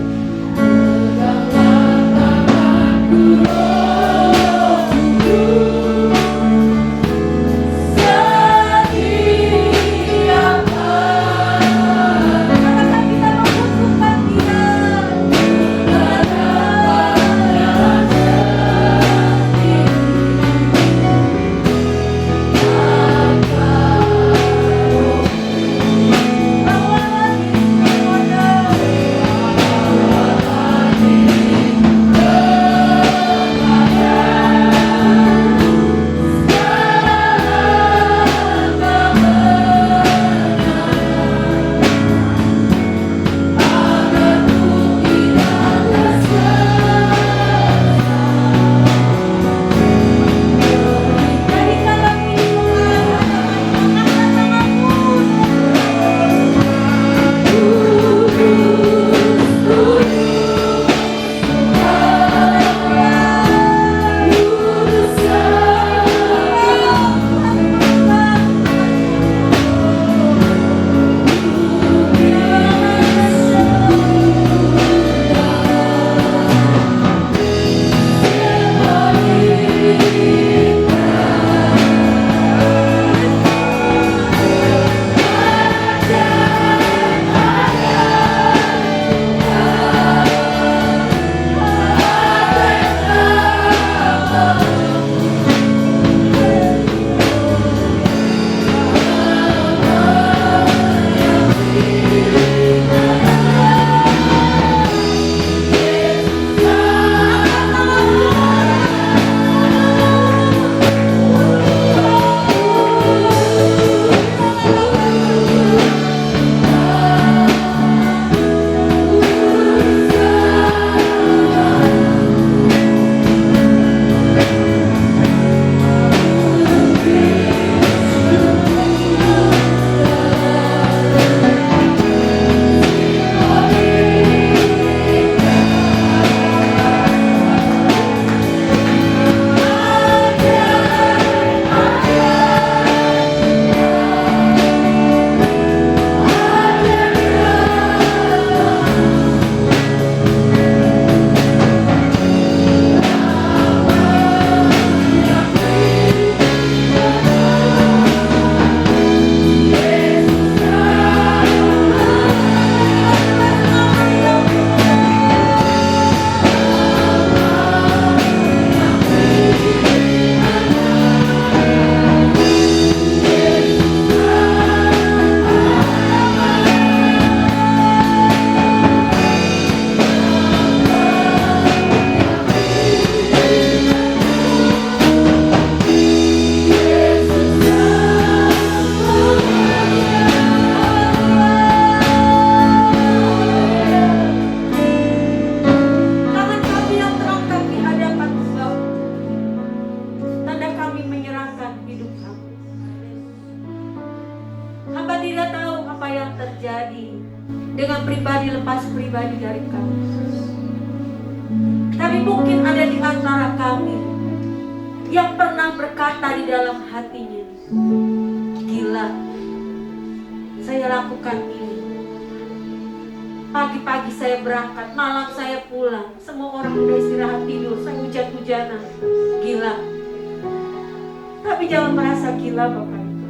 dengan pribadi lepas pribadi dari kami. Tapi mungkin ada di antara kami yang pernah berkata di dalam hatinya, gila, saya lakukan ini. Pagi-pagi saya berangkat, malam saya pulang, semua orang udah istirahat tidur, saya hujan-hujanan, gila. Tapi jangan merasa gila Bapak Ibu.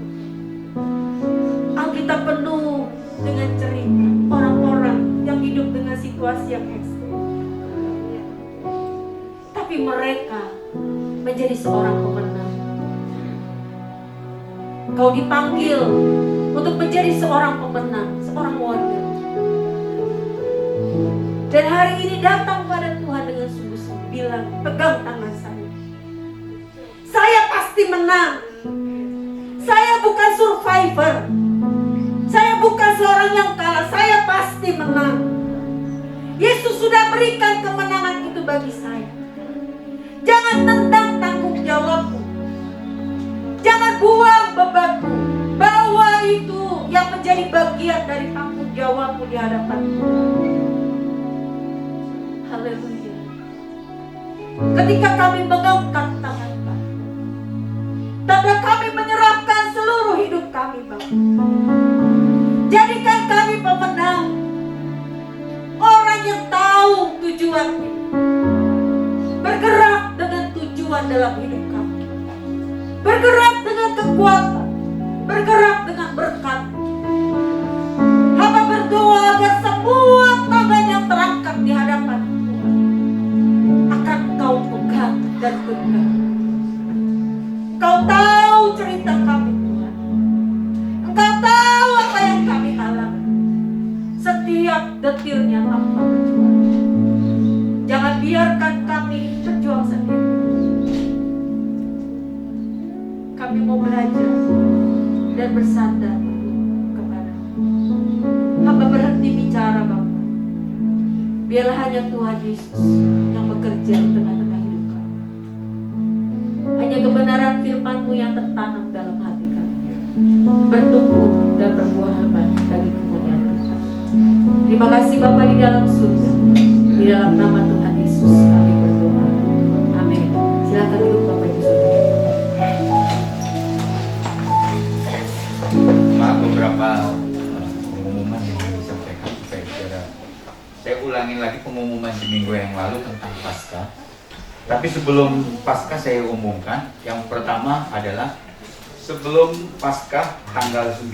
Alkitab penuh dengan cerita orang-orang yang hidup dengan situasi yang ekstrim. Tapi Tetapi mereka menjadi seorang pemenang. Kau dipanggil untuk menjadi seorang pemenang, seorang warrior. Dan hari ini datang pada Tuhan dengan sungguh-sungguh, bilang, pegang tangan saya. Saya pasti menang. Saya bukan survivor. Saya bukan seorang yang kalah. Saya pasti menang. Yesus sudah berikan kemenangan itu bagi saya. Jangan tendang tanggung jawabmu. Jangan buang bebanmu. Bawa itu yang menjadi bagian dari tanggung jawabmu di hadapan Tuhan. Haleluya. Ketika kami mengangkat tangan kami, tanda kami menyerahkan seluruh hidup kami, Bapa. Jadikan kami pemenang, orang yang tahu tujuannya, bergerak dengan tujuan dalam hidup kami, bergerak dengan kekuatan, bergerak dengan berkat. Hamba berdoa agar semua tangan yang terangkat di hadapan Tuhan akan Kau pegang dan genggam. Kau tahu cerita kami, Tuhan. Engkau tahu apa yang kami alami. Setiap detilnya tanpa Tuhan. Jangan biarkan kami berjuang sendiri. Kami mau belajar dan bersandar kepada-Mu. Hamba berhenti bicara, Bapa. Biarlah hanya Tuhan Yesus yang bekerja di tengah-tengah hidup kami. Hanya kebenaran firman-Mu yang tertanam dalam hati kami, bertumbuh dan berbuah lebat bagi kemuliaan Tuhan. Terima kasih Bapa di dalam surga. Di dalam nama Tuhan Yesus kami berdoa. Amin. Silakan duduk Bapak Ibu Saudara. Maaf, beberapa pengumuman yang disampaikan supaya saudara. Saya ulangin lagi pengumuman di minggu yang lalu tentang Paskah. Tapi sebelum Paskah saya umumkan, yang pertama adalah sebelum Paskah tanggal 9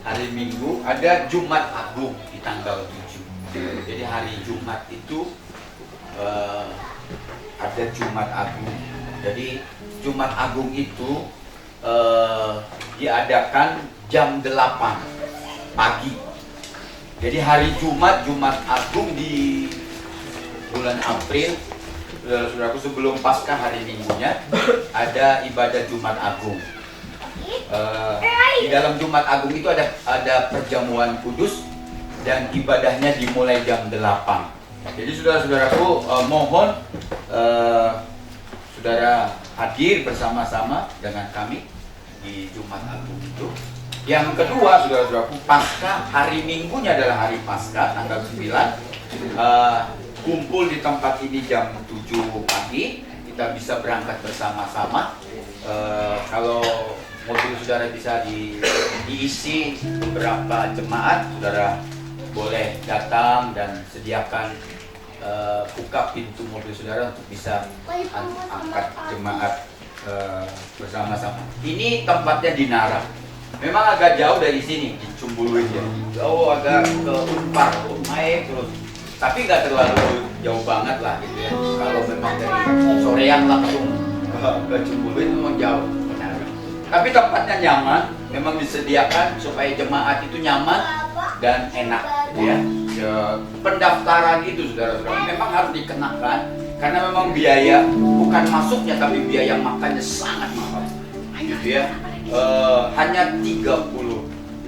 hari Minggu ada Jumat Agung di tanggal 7. Jadi hari Jumat itu ada Jumat Agung. Jadi Jumat Agung itu diadakan jam 8 pagi. Jadi hari Jumat Agung di bulan April, saudaraku, sebelum Paskah hari Minggunya ada ibadah Jumat Agung. Di dalam Jumat Agung itu ada perjamuan kudus dan ibadahnya dimulai jam 8. Jadi saudara-saudaraku, mohon saudara hadir bersama-sama dengan kami di Jumat Agung itu. Yang kedua, saudara-saudaraku, Paskah hari Minggunya adalah hari Paskah tanggal 9. Kumpul di tempat ini jam 7 pagi. Kita bisa berangkat bersama-sama. Kalau mobil saudara bisa diisi beberapa jemaat, saudara boleh datang dan sediakan buka pintu mobil saudara untuk bisa angkat jemaat bersama-sama. Ini tempatnya di Nara. Memang agak jauh dari sini, di Cumbuluin ya. Jauh agak ke Unpar, naik terus. Tapi nggak terlalu jauh banget lah gitu ya. Kalau memang dari Soreang langsung ke Cumbuluin memang jauh. Tapi tempatnya nyaman, memang disediakan supaya jemaat itu nyaman dan enak gitu ya. Pendaftaran itu saudara-saudara memang harus dikenakan karena memang biaya bukan masuknya tapi biaya makannya sangat mahal gitu ya. Hanya 35.000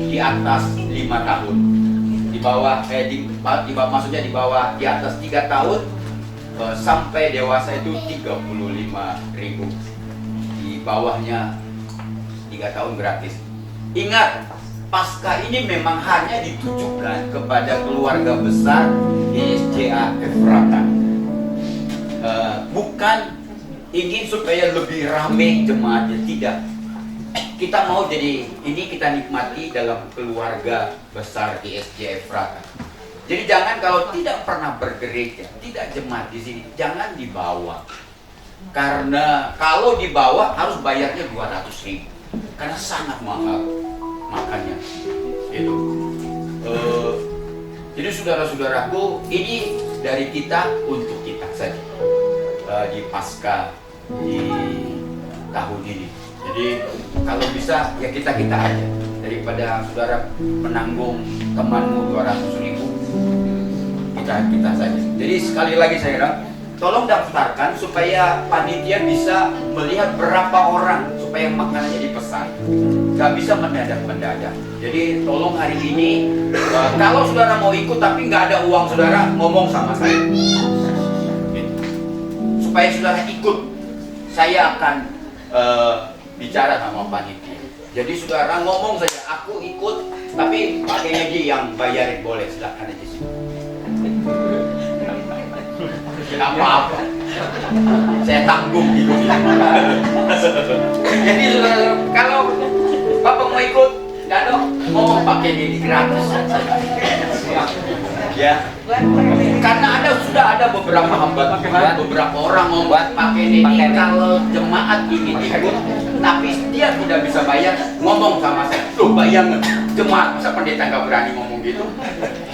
di atas 5 tahun, di bawah maksudnya di bawah di atas 3 tahun sampai dewasa itu 35.000, di bawahnya 3 tahun gratis. Ingat, Paskah ini memang hanya ditujukan kepada keluarga besar GSJA Efrata, bukan ingin supaya lebih ramai jemaatnya, tidak. Kita mau jadi ini kita nikmati dalam keluarga besar GSJ Efrata. Jadi jangan kalau tidak pernah bergereja, tidak jemaat di sini, jangan dibawa. Karena kalau dibawa harus bayarnya 200.000 karena sangat mahal makannya. Gitu. Jadi saudara-saudaraku, ini dari kita untuk kita saja di Paskah di tahun ini. Jadi kalau bisa ya kita aja, daripada saudara menanggung temanmu 200.000, kita saja. Jadi sekali lagi saya bilang, tolong daftarkan supaya panitia bisa melihat berapa orang supaya makanannya dipesan. Gak bisa mendadak. Jadi tolong hari ini kalau saudara mau ikut tapi nggak ada uang, saudara ngomong sama saya. Supaya saudara ikut, saya akan bicara sama panitia. Jadi saudara ngomong saja, aku ikut, tapi pakainya dia yang bayarin, boleh, silakan aja sih. Gak apa-apa, saya tanggung hidupnya. Jadi saudara, kalau Bapak mau ikut, nggak dong, ngomong pakai ini gratis. Ya, karena sudah ada beberapa hamba Tuhan, beberapa orang ngomong pakai ini kalau jemaat ingin ikut, tapi dia tidak bisa bayar, ngomong sama saya, loh bayangin jemaat, masa pendeta nggak berani ngomong gitu?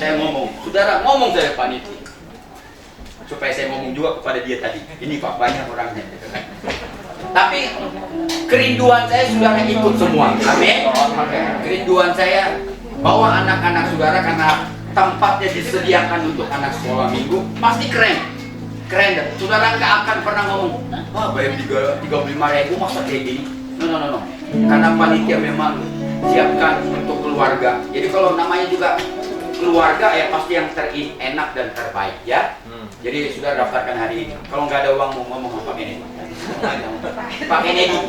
Saya ngomong, saudara ngomong saya panitia, supaya saya ngomong juga kepada dia tadi, ini Pak banyak orangnya. Tapi kerinduan saya saudara ikut semua, amin. Kerinduan saya bawa anak-anak saudara, karena tempatnya disediakan untuk anak sekolah minggu, pasti keren. Saudara nggak akan pernah ngomong, wah bayar 35.000 masa kayak gini. No. Karena panitia memang siapkan untuk keluarga. Jadi kalau namanya juga keluarga ya pasti yang terenak dan terbaik ya. Jadi sudah daftarkan hari ini. Kalau nggak ada uang mau ngomong apa ini? Pakai ini.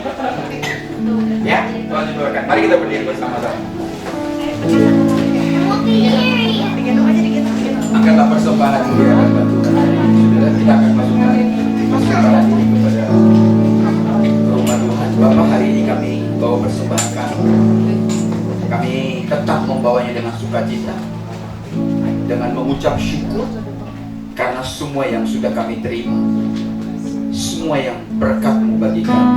Ya, Tuhan diberkati. Mari kita berdiri bersama-sama. Angkatlah persembahan di hadapan Tuhan. Saudara, kita akan masukkan persembahan ini kepada rumah Tuhan. Bapak, hari ini kami bawa persembahan kami. Kami tetap membawanya dengan sukacita, dengan mengucap syukur karena semua yang sudah kami terima, semua yang berkat-Mu bagi kami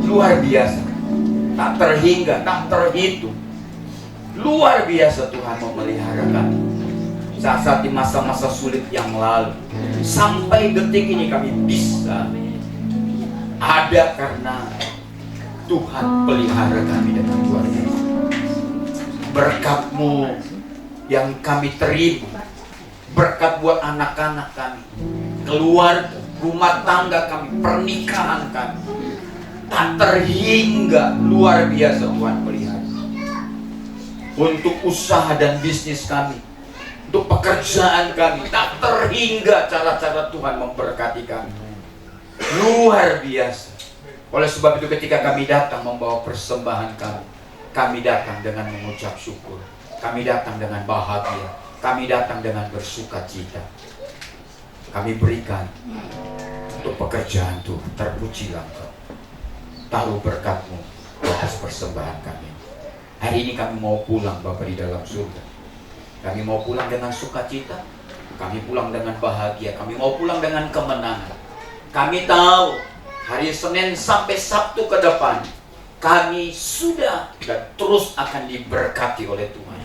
luar biasa, tak terhingga, tak terhitung. Luar biasa Tuhan memelihara kami saat-saat di masa-masa sulit yang lalu, sampai detik ini kami bisa ada karena Tuhan pelihara kami dengan luar biasa. Berkat-Mu yang kami terima, berkat buat anak-anak kami, keluarga, rumah tangga kami, pernikahan kami, tak terhingga. Luar biasa Tuhan pelihara. Untuk usaha dan bisnis kami, untuk pekerjaan kami, tak terhingga cara-cara Tuhan memberkati kami. Luar biasa. Oleh sebab itu ketika kami datang membawa persembahan kami datang dengan mengucap syukur, kami datang dengan bahagia, kami datang dengan bersukacita. Kami berikan untuk pekerjaan Tuhan. Terpujilah Engkau. Tahu berkat-Mu atas persembahan kami. Hari ini kami mau pulang Bapa di dalam surga. Kami mau pulang dengan sukacita, kami pulang dengan bahagia, kami mau pulang dengan kemenangan. Kami tahu hari Senin sampai Sabtu ke depan kami sudah dan terus akan diberkati oleh Tuhan.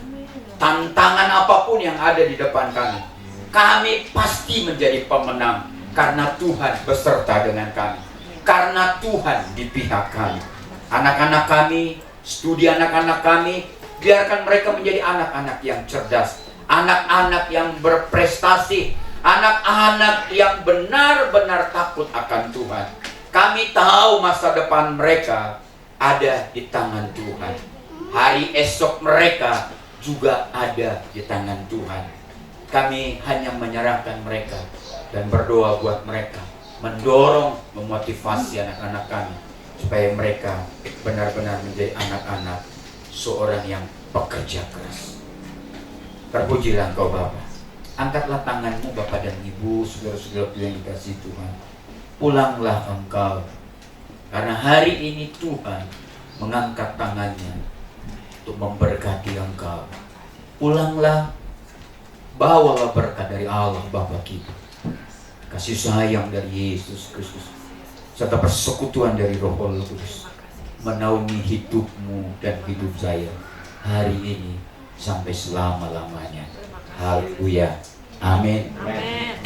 Tantangan apapun yang ada di depan kami pasti menjadi pemenang karena Tuhan beserta dengan kami, karena Tuhan di pihak kami. Anak-anak kami, studi anak-anak kami, biarkan mereka menjadi anak-anak yang cerdas, anak-anak yang berprestasi, anak-anak yang benar-benar takut akan Tuhan. Kami tahu masa depan mereka ada di tangan Tuhan. Hari esok mereka juga ada di tangan Tuhan. Kami hanya menyerahkan mereka dan berdoa buat mereka, mendorong, memotivasi anak-anak kami supaya mereka benar-benar menjadi anak-anak seorang yang pekerja keras. Terpujilah Engkau Bapa. Angkatlah tanganmu Bapak dan Ibu, saudara-saudara yang dikasihi Tuhan. Pulanglah engkau, karena hari ini Tuhan mengangkat tangannya untuk memberkati engkau. Pulanglah, bawalah berkat dari Allah Bapa kita, kasih sayang dari Yesus Kristus, serta persekutuan dari Roh Kudus menaungi hidupmu dan hidup saya hari ini sampai selama-lamanya. Haleluya. Amin. Amin.